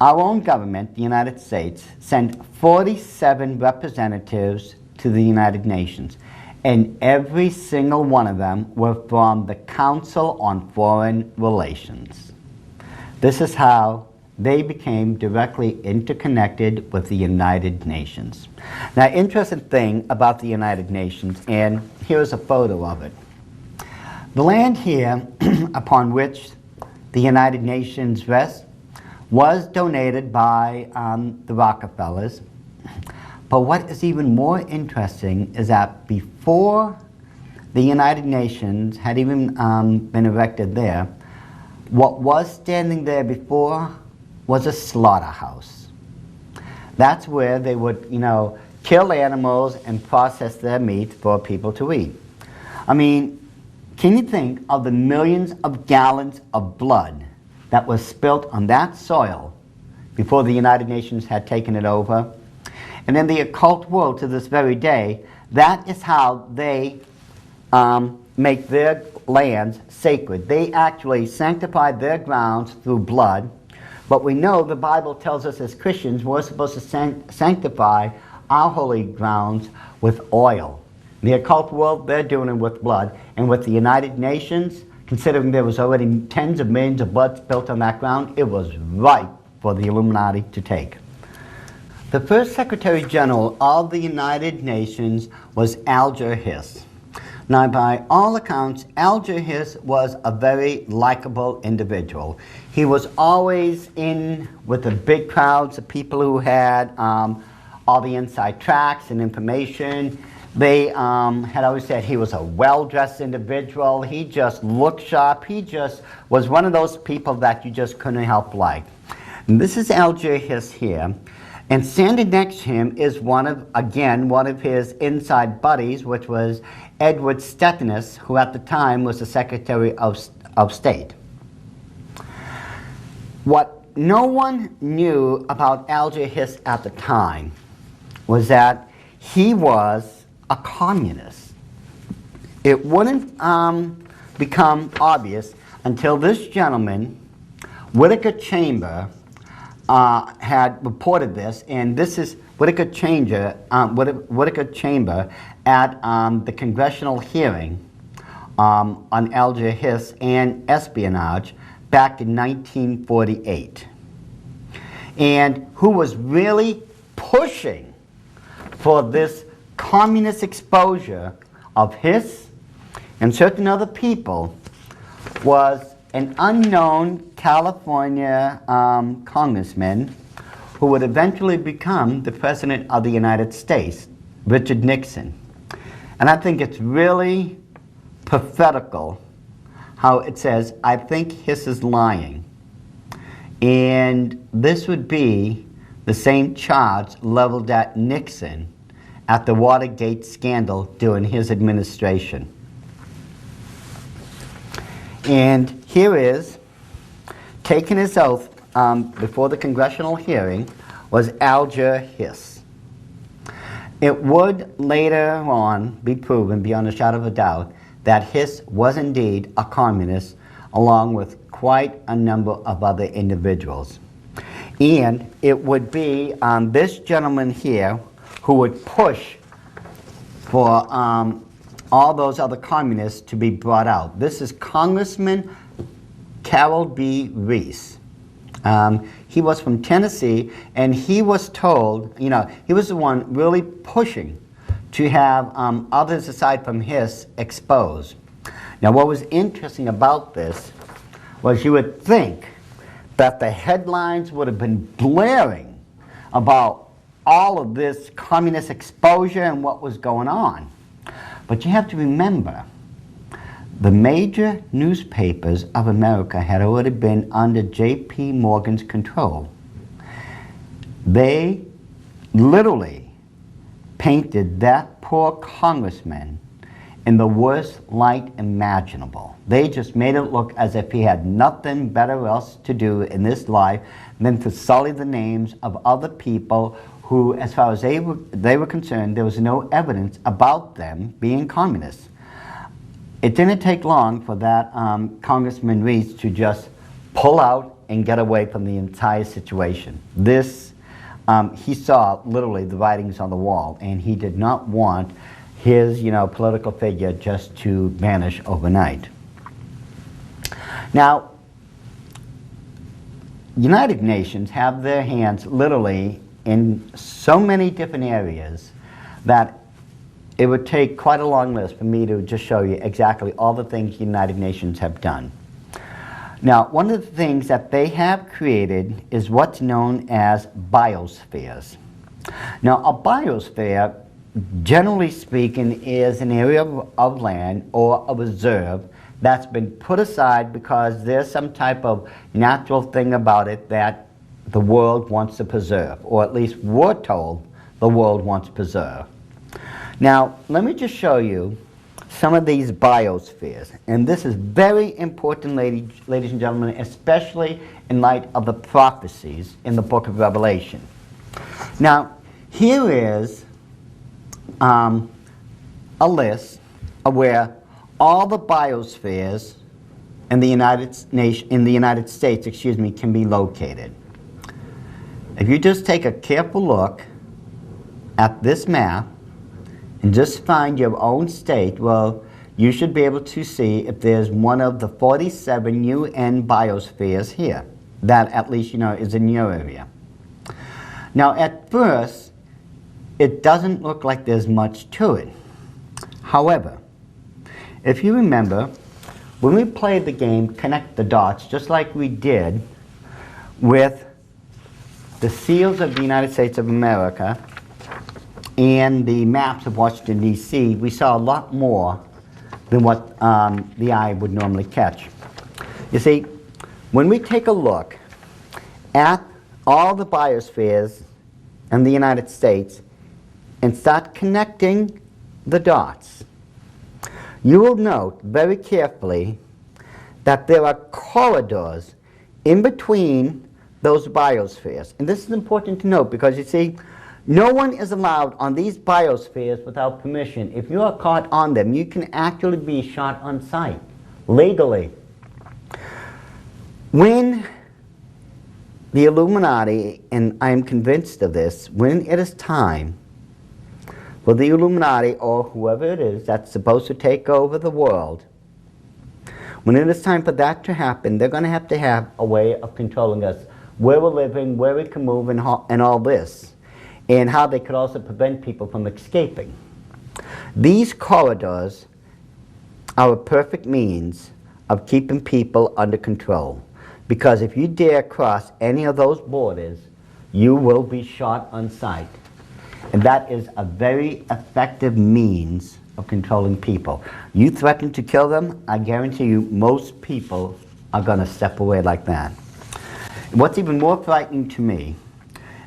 Our own government, the United States, sent 47 representatives to the United Nations, and every single one of them were from the Council on Foreign Relations. This is how they became directly interconnected with the United Nations. Now, interesting thing about the United Nations, and here's a photo of it. The land here upon which the United Nations rests was donated by the Rockefellers. But what is even more interesting is that before the United Nations had even been erected there, what was standing there before was a slaughterhouse. That's where they would, kill animals and process their meat for people to eat. I mean, can you think of the millions of gallons of blood that was spilt on that soil before the United Nations had taken it over? And in the occult world to this very day, that is how they make their lands sacred. They actually sanctify their grounds through blood. But we know the Bible tells us as Christians we're supposed to sanctify our holy grounds with oil. In the occult world, they're doing it with blood. And with the United Nations, considering there was already tens of millions of blood spilt on that ground, it was right for the Illuminati to take. The first Secretary General of the United Nations was Alger Hiss. Now, by all accounts, Alger Hiss was a very likable individual. He was always in with the big crowds of people who had all the inside tracks and information. They had always said he was a well-dressed individual. He just looked sharp. He just was one of those people that you just couldn't help like. And this is Alger Hiss here. And standing next to him is one of his inside buddies, which was Edward Stettinius, who at the time was the Secretary of State. What no one knew about Alger Hiss at the time was that he was a communist. It wouldn't become obvious until this gentleman, Whittaker Chamber, had reported this, and this is Whittaker Chamber at the congressional hearing on Alger Hiss and espionage back in 1948, and who was really pushing for this communist exposure of Hiss and certain other people was an unknown California congressman who would eventually become the President of the United States, Richard Nixon. And I think it's really prophetical how it says, "I think Hiss is lying." And this would be the same charge leveled at Nixon at the Watergate scandal during his administration. And here is, taking his oath before the congressional hearing, was Alger Hiss. It would later on be proven beyond a shadow of a doubt that Hiss was indeed a communist, along with quite a number of other individuals. And it would be this gentleman here who would push for all those other communists to be brought out. This is Congressman Carroll B. Reese. He was from Tennessee, and he was told, you know, he was the one really pushing to have others aside from Hiss exposed. Now, what was interesting about this was you would think that the headlines would have been blaring about all of this communist exposure and what was going on. But you have to remember, the major newspapers of America had already been under J.P. Morgan's control. They literally painted that poor congressman in the worst light imaginable. They just made it look as if he had nothing better else to do in this life than to sully the names of other people who, as far as they were concerned, there was no evidence about them being communists. It didn't take long for that Congressman Reese to just pull out and get away from the entire situation. This, he saw literally the writings on the wall, and he did not want his, political figure just to vanish overnight. Now, United Nations have their hands literally in so many different areas that it would take quite a long list for me to just show you exactly all the things the United Nations have done. Now, one of the things that they have created is what's known as biospheres. Now, a biosphere, generally speaking, is an area of land or a reserve that's been put aside because there's some type of natural thing about it that the world wants to preserve, or at least we're told the world wants to preserve. Now, let me just show you some of these biospheres. And this is very important, ladies and gentlemen, especially in light of the prophecies in the book of Revelation. Now, here is a list of where all the biospheres in the United States, can be located. If you just take a careful look at this map and just find your own state, well, you should be able to see if there's one of the 47 UN biospheres here that at least is in your area. Now, at first, it doesn't look like there's much to it. However, if you remember, when we played the game Connect the Dots, just like we did with the seals of the United States of America and the maps of Washington, D.C., we saw a lot more than what the eye would normally catch. You see, when we take a look at all the biospheres in the United States and start connecting the dots, you will note very carefully that there are corridors in between those biospheres. And this is important to note because you see, no one is allowed on these biospheres without permission. If you are caught on them, you can actually be shot on sight, legally. When the Illuminati, and I am convinced of this, when it is time for the Illuminati or whoever it is that's supposed to take over the world, when it is time for that to happen, they're going to have a way of controlling us, where we're living, where we can move, and all this, and how they could also prevent people from escaping. These corridors are a perfect means of keeping people under control, because if you dare cross any of those borders, you will be shot on sight. And that is a very effective means of controlling people. You threaten to kill them, I guarantee you most people are going to step away like that. What's even more frightening to me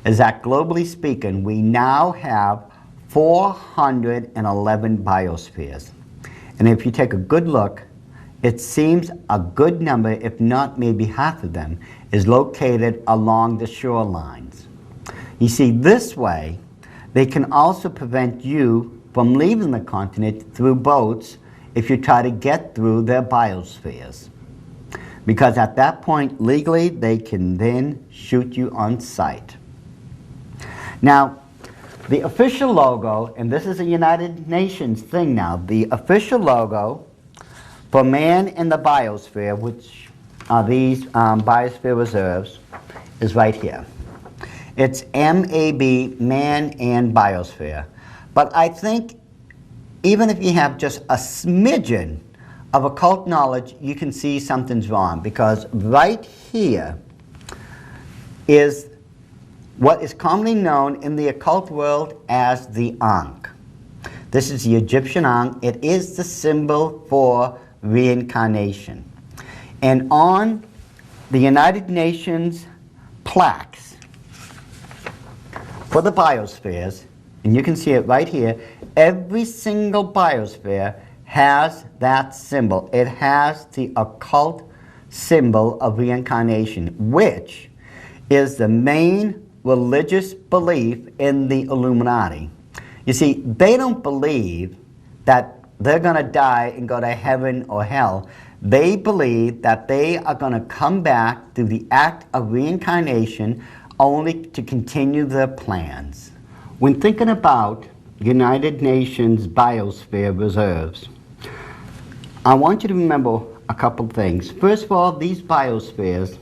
is that globally speaking, we now have 411 biospheres. And if you take a good look, it seems a good number, if not maybe half of them, is located along the shorelines. You see, this way, they can also prevent you from leaving the continent through boats if you try to get through their biospheres. Because at that point, legally, they can then shoot you on sight. Now, the official logo, and this is a United Nations thing now, the official logo for man in the biosphere, which are these biosphere reserves, is right here. It's MAB, man and biosphere. But I think even if you have just a smidgen of occult knowledge, you can see something's wrong, because right here is what is commonly known in the occult world as the Ankh. This is the Egyptian Ankh. It is the symbol for reincarnation. And on the United Nations plaques for the biospheres, and you can see it right here, every single biosphere has that symbol. It has the occult symbol of reincarnation, which is the main religious belief in the Illuminati. You see, they don't believe that they're going to die and go to heaven or hell. They believe that they are going to come back through the act of reincarnation only to continue their plans. When thinking about United Nations biosphere reserves, I want you to remember a couple things. First of all, these biospheres,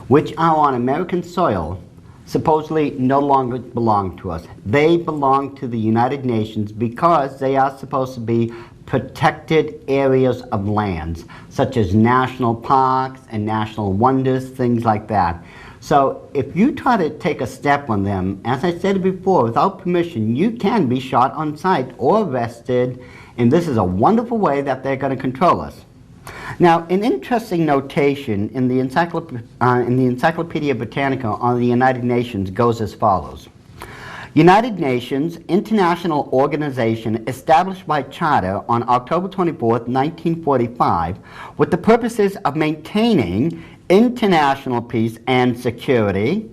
which are on American soil, supposedly no longer belong to us. They belong to the United Nations because they are supposed to be protected areas of lands, such as national parks and national wonders, things like that. So if you try to take a step on them, as I said before, without permission, you can be shot on sight or arrested, and this is a wonderful way that they're going to control us. Now, an interesting notation in the Encyclopedia Britannica on the United Nations goes as follows. United Nations, international organization established by charter on October 24th, 1945, with the purposes of maintaining international peace and security,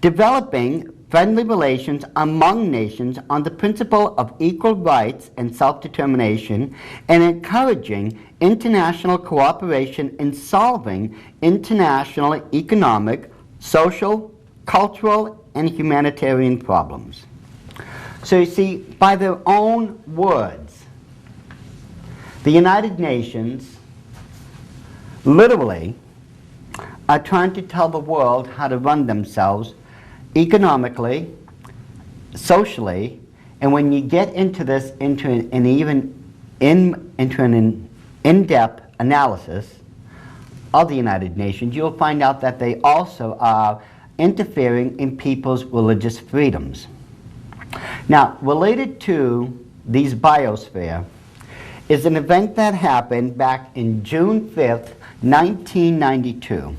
developing friendly relations among nations on the principle of equal rights and self-determination, and encouraging international cooperation in solving international economic, social, cultural, and humanitarian problems. So you see, by their own words, the United Nations literally are trying to tell the world how to run themselves economically, socially, and when you get into this, into an in-depth analysis of the United Nations, you'll find out that they also are interfering in people's religious freedoms. Now, related to these biosphere is an event that happened back in June 5th, 1992.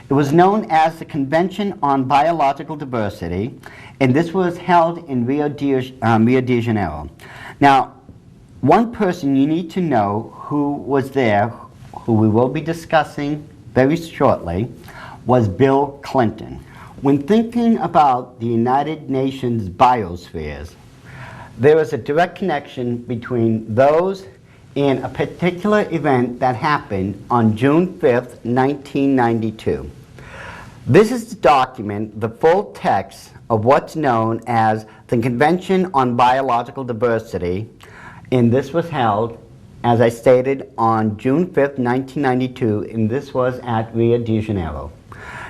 It was known as the Convention on Biological Diversity, and this was held in Rio de Janeiro. Now, one person you need to know who was there, who we will be discussing very shortly, was Bill Clinton. When thinking about the United Nations biospheres, there is a direct connection between those and a particular event that happened on June 5th, 1992. This is to document the full text of what's known as the Convention on Biological Diversity, and this was held, as I stated, on June 5th, 1992, and this was at Rio de Janeiro.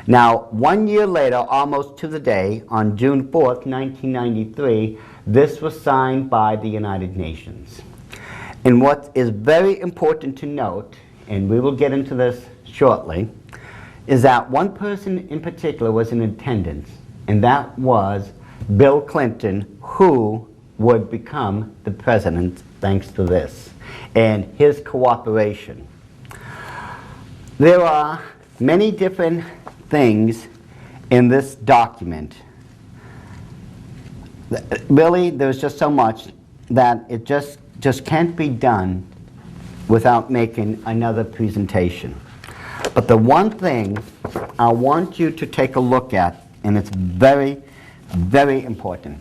Now, 1 year later, almost to the day, on June 4th, 1993, this was signed by the United Nations. And what is very important to note, and we will get into this shortly, is that one person in particular was in attendance, and that was Bill Clinton, who would become the president thanks to this and his cooperation. There are many different things in this document. Really, there's just so much that it just can't be done without making another presentation. But the one thing I want you to take a look at, and it's very, very important.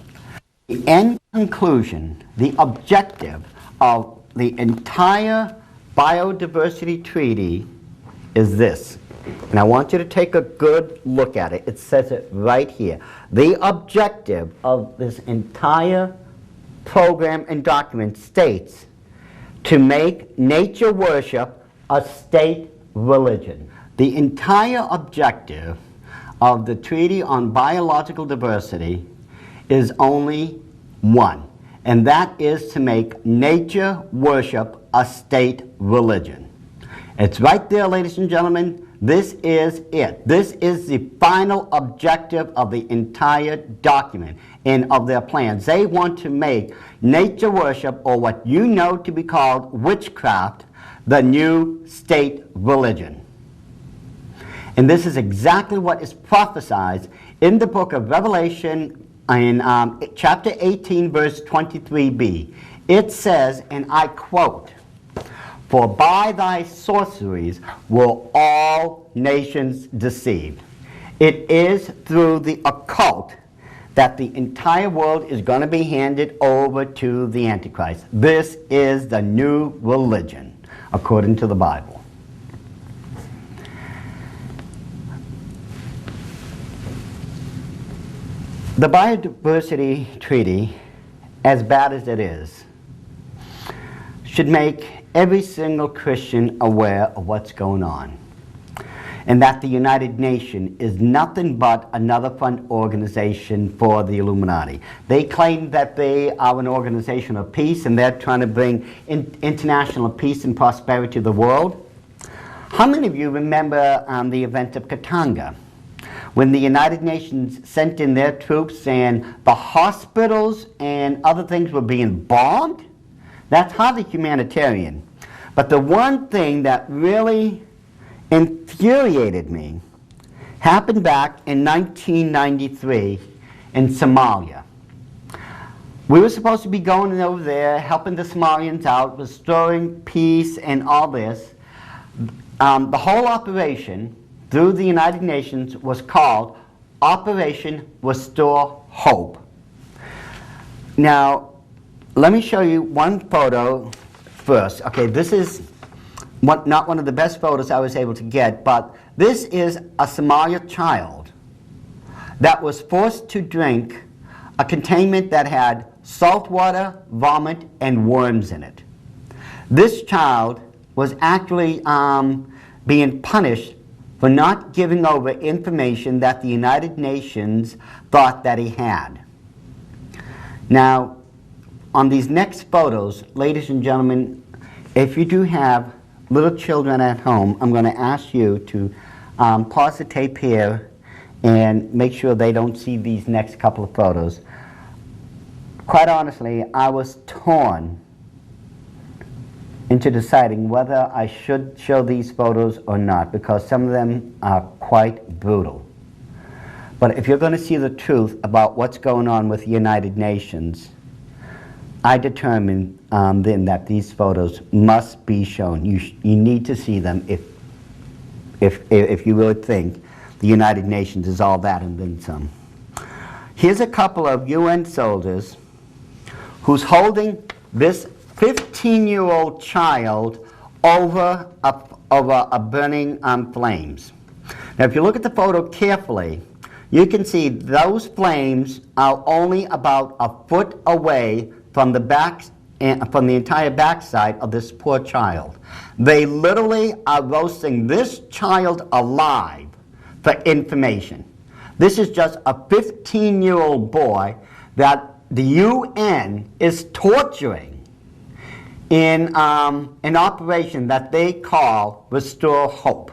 The end conclusion, the objective of the entire biodiversity treaty is this. And I want you to take a good look at it. It says it right here. The objective of this entire program and document states to make nature worship a state religion. The entire objective of the Treaty on Biological Diversity is only one, and that is to make nature worship a state religion. It's right there, ladies and gentlemen. This is it. This is the final objective of the entire document and of their plans. They want to make nature worship, or what you know to be called witchcraft, the new state religion. And this is exactly what is prophesied in the book of Revelation in chapter 18, verse 23b. It says, and I quote, "For by thy sorceries were all nations deceived." It is through the occult that the entire world is going to be handed over to the Antichrist. This is the new religion, according to the Bible. The Biodiversity Treaty, as bad as it is, should make every single Christian aware of what's going on, and that the United Nations is nothing but another front organization for the Illuminati. They claim that they are an organization of peace, and they're trying to bring international peace and prosperity to the world. How many of you remember the event of Katanga, when the United Nations sent in their troops and the hospitals and other things were being bombed? That's hardly humanitarian. But the one thing that really infuriated me happened back in 1993 in Somalia. We were supposed to be going over there, helping the Somalians out, restoring peace and all this. The whole operation through the United Nations was called Operation Restore Hope. Now, let me show you one photo first. Okay, this is not one of the best photos I was able to get, but this is a Somalia child that was forced to drink a containment that had salt water, vomit, and worms in it. This child was actually being punished for not giving over information that the United Nations thought that he had. Now, on these next photos, ladies and gentlemen, if you do have little children at home, I'm going to ask you to pause the tape here and make sure they don't see these next couple of photos. Quite honestly, I was torn into deciding whether I should show these photos or not, because some of them are quite brutal. But if you're going to see the truth about what's going on with the United Nations, I determined then that these photos must be shown. You need to see them if you really think the United Nations is all that and then some. Here's a couple of UN soldiers who's holding this 15-year-old child over a burning flames. Now, if you look at the photo carefully, you can see those flames are only about a foot away from the back, from the entire backside of this poor child. They literally are roasting this child alive for information. This is just a 15-year-old boy that the UN is torturing in an operation that they call Restore Hope.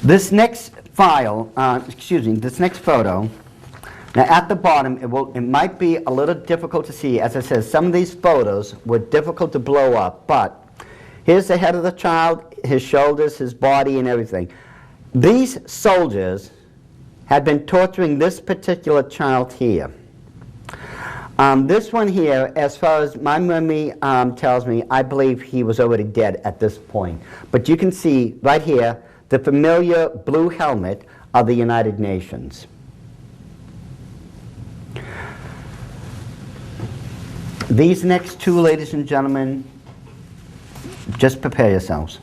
This next this next photo, now at the bottom, it might be a little difficult to see. As I said, some of these photos were difficult to blow up, but here's the head of the child, his shoulders, his body, and everything. These soldiers had been torturing this particular child here. This one here, as far as my memory tells me, I believe he was already dead at this point. But you can see right here the familiar blue helmet of the United Nations. These next two, ladies and gentlemen, just prepare yourselves.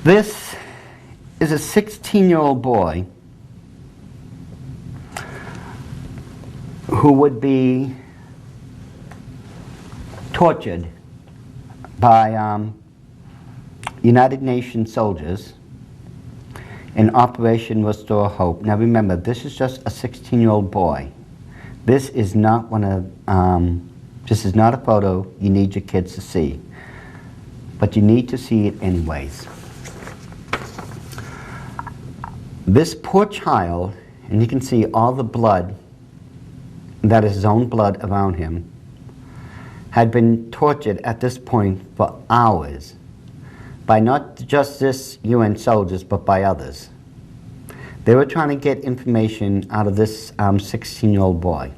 This is a 16-year-old boy who would be tortured by United Nations soldiers in Operation Restore Hope. Now remember, this is just a 16-year-old boy. This is not this is not a photo you need your kids to see, but you need to see it anyways. This poor child, and you can see all the blood, that is his own blood around him, had been tortured at this point for hours by not just this UN soldiers, but by others. They were trying to get information out of this 16-year-old boy.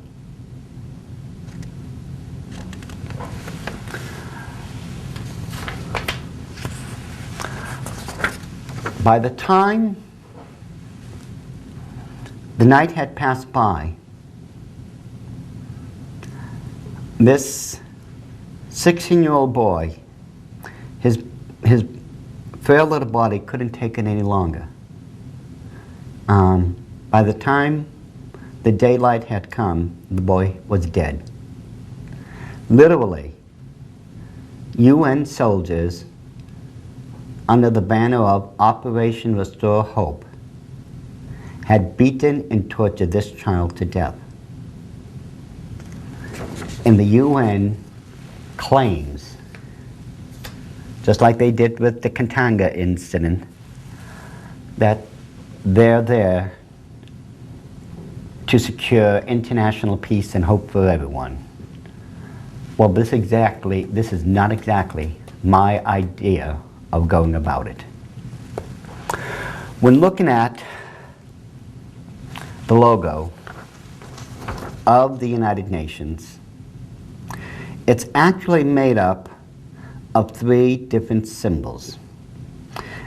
By the time the night had passed by, this 16-year-old boy, his frail little body couldn't take it any longer. By the time the daylight had come, the boy was dead. Literally, UN soldiers, under the banner of Operation Restore Hope, had beaten and tortured this child to death. And the UN claims, just like they did with the Katanga incident, that they're there to secure international peace and hope for everyone. Well, this is not exactly my idea of going about it. When looking at the logo of the United Nations, it's actually made up of 3 different symbols.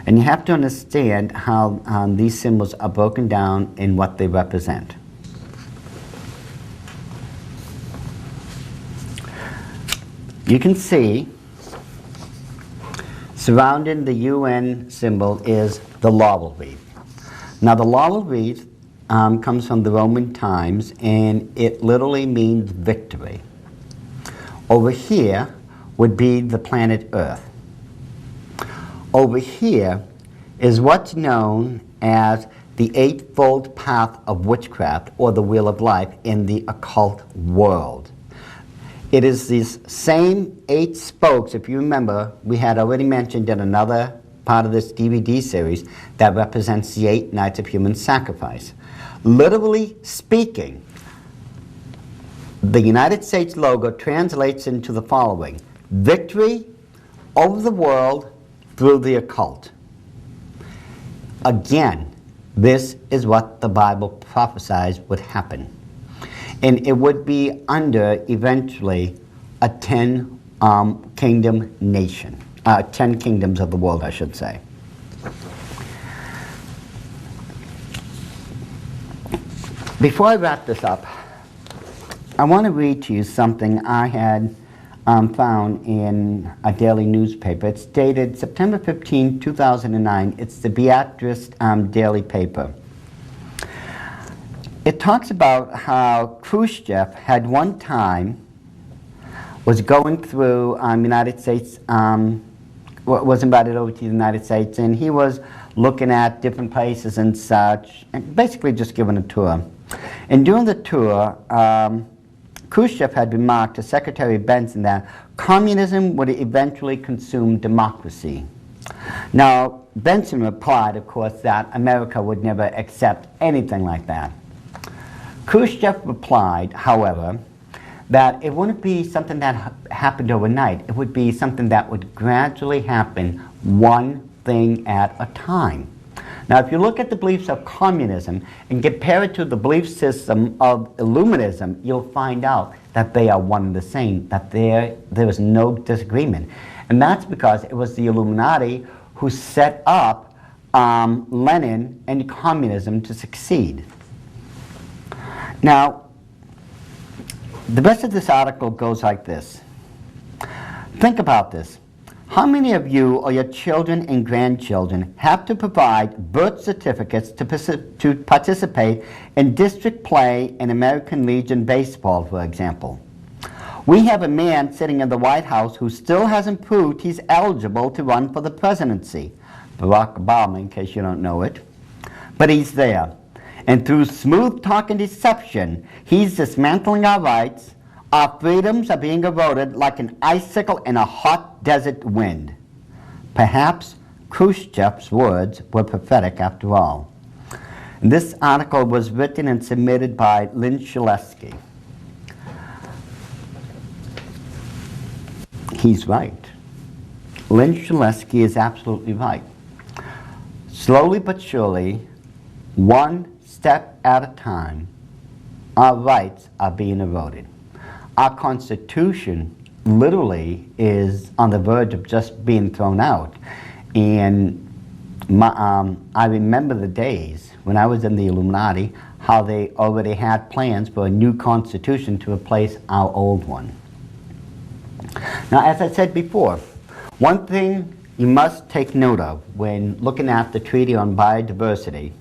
And you have to understand how these symbols are broken down and what they represent. You can see surrounding the UN symbol is the laurel wreath. Now the laurel wreath comes from the Roman times, and it literally means victory. Over here would be the planet Earth. Over here is what's known as the eightfold path of witchcraft, or the wheel of life, in the occult world. It is these same 8 spokes, if you remember, we had already mentioned in another part of this DVD series, that represents the 8 nights of human sacrifice. Literally speaking, the United States logo translates into the following: victory over the world through the occult. Again, this is what the Bible prophesies would happen. And it would be under, eventually, a 10 kingdom nation, 10 kingdoms of the world, I should say. Before I wrap this up, I want to read to you something I had found in a daily newspaper. It's dated September 15, 2009. It's the Beatrice daily paper. It talks about how Khrushchev had one time was going through United States, was invited over to the United States, and he was looking at different places and such, and basically just giving a tour. And during the tour, Khrushchev had remarked to Secretary Benson that communism would eventually consume democracy. Now, Benson replied, of course, that America would never accept anything like that. Khrushchev replied, however, that it wouldn't be something that happened overnight. It would be something that would gradually happen, one thing at a time. Now, if you look at the beliefs of communism and compare it to the belief system of Illuminism, you'll find out that they are one and the same, that there is no disagreement. And that's because it was the Illuminati who set up Lenin and communism to succeed. Now, the rest of this article goes like this. Think about this. How many of you or your children and grandchildren have to provide birth certificates to participate in district play in American Legion baseball, for example? We have a man sitting in the White House who still hasn't proved he's eligible to run for the presidency. Barack Obama, in case you don't know it. But he's there. And through smooth talk and deception, he's dismantling our rights. Our freedoms are being eroded like an icicle in a hot desert wind. Perhaps Khrushchev's words were prophetic after all. And this article was written and submitted by Lynn Shulesky. He's right. Lynn Shulesky is absolutely right. Slowly but surely, one step at a time, our rights are being eroded. Our Constitution literally is on the verge of just being thrown out. And I remember the days when I was in the Illuminati, how they already had plans for a new Constitution to replace our old one. Now, as I said before, one thing you must take note of when looking at the Treaty on Biodiversity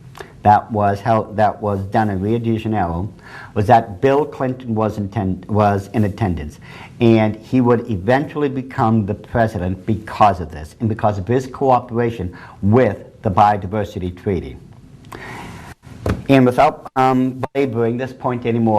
that was done in Rio de Janeiro was that Bill Clinton was in attendance, and he would eventually become the president because of this and because of his cooperation with the Biodiversity Treaty. And without belaboring this point anymore,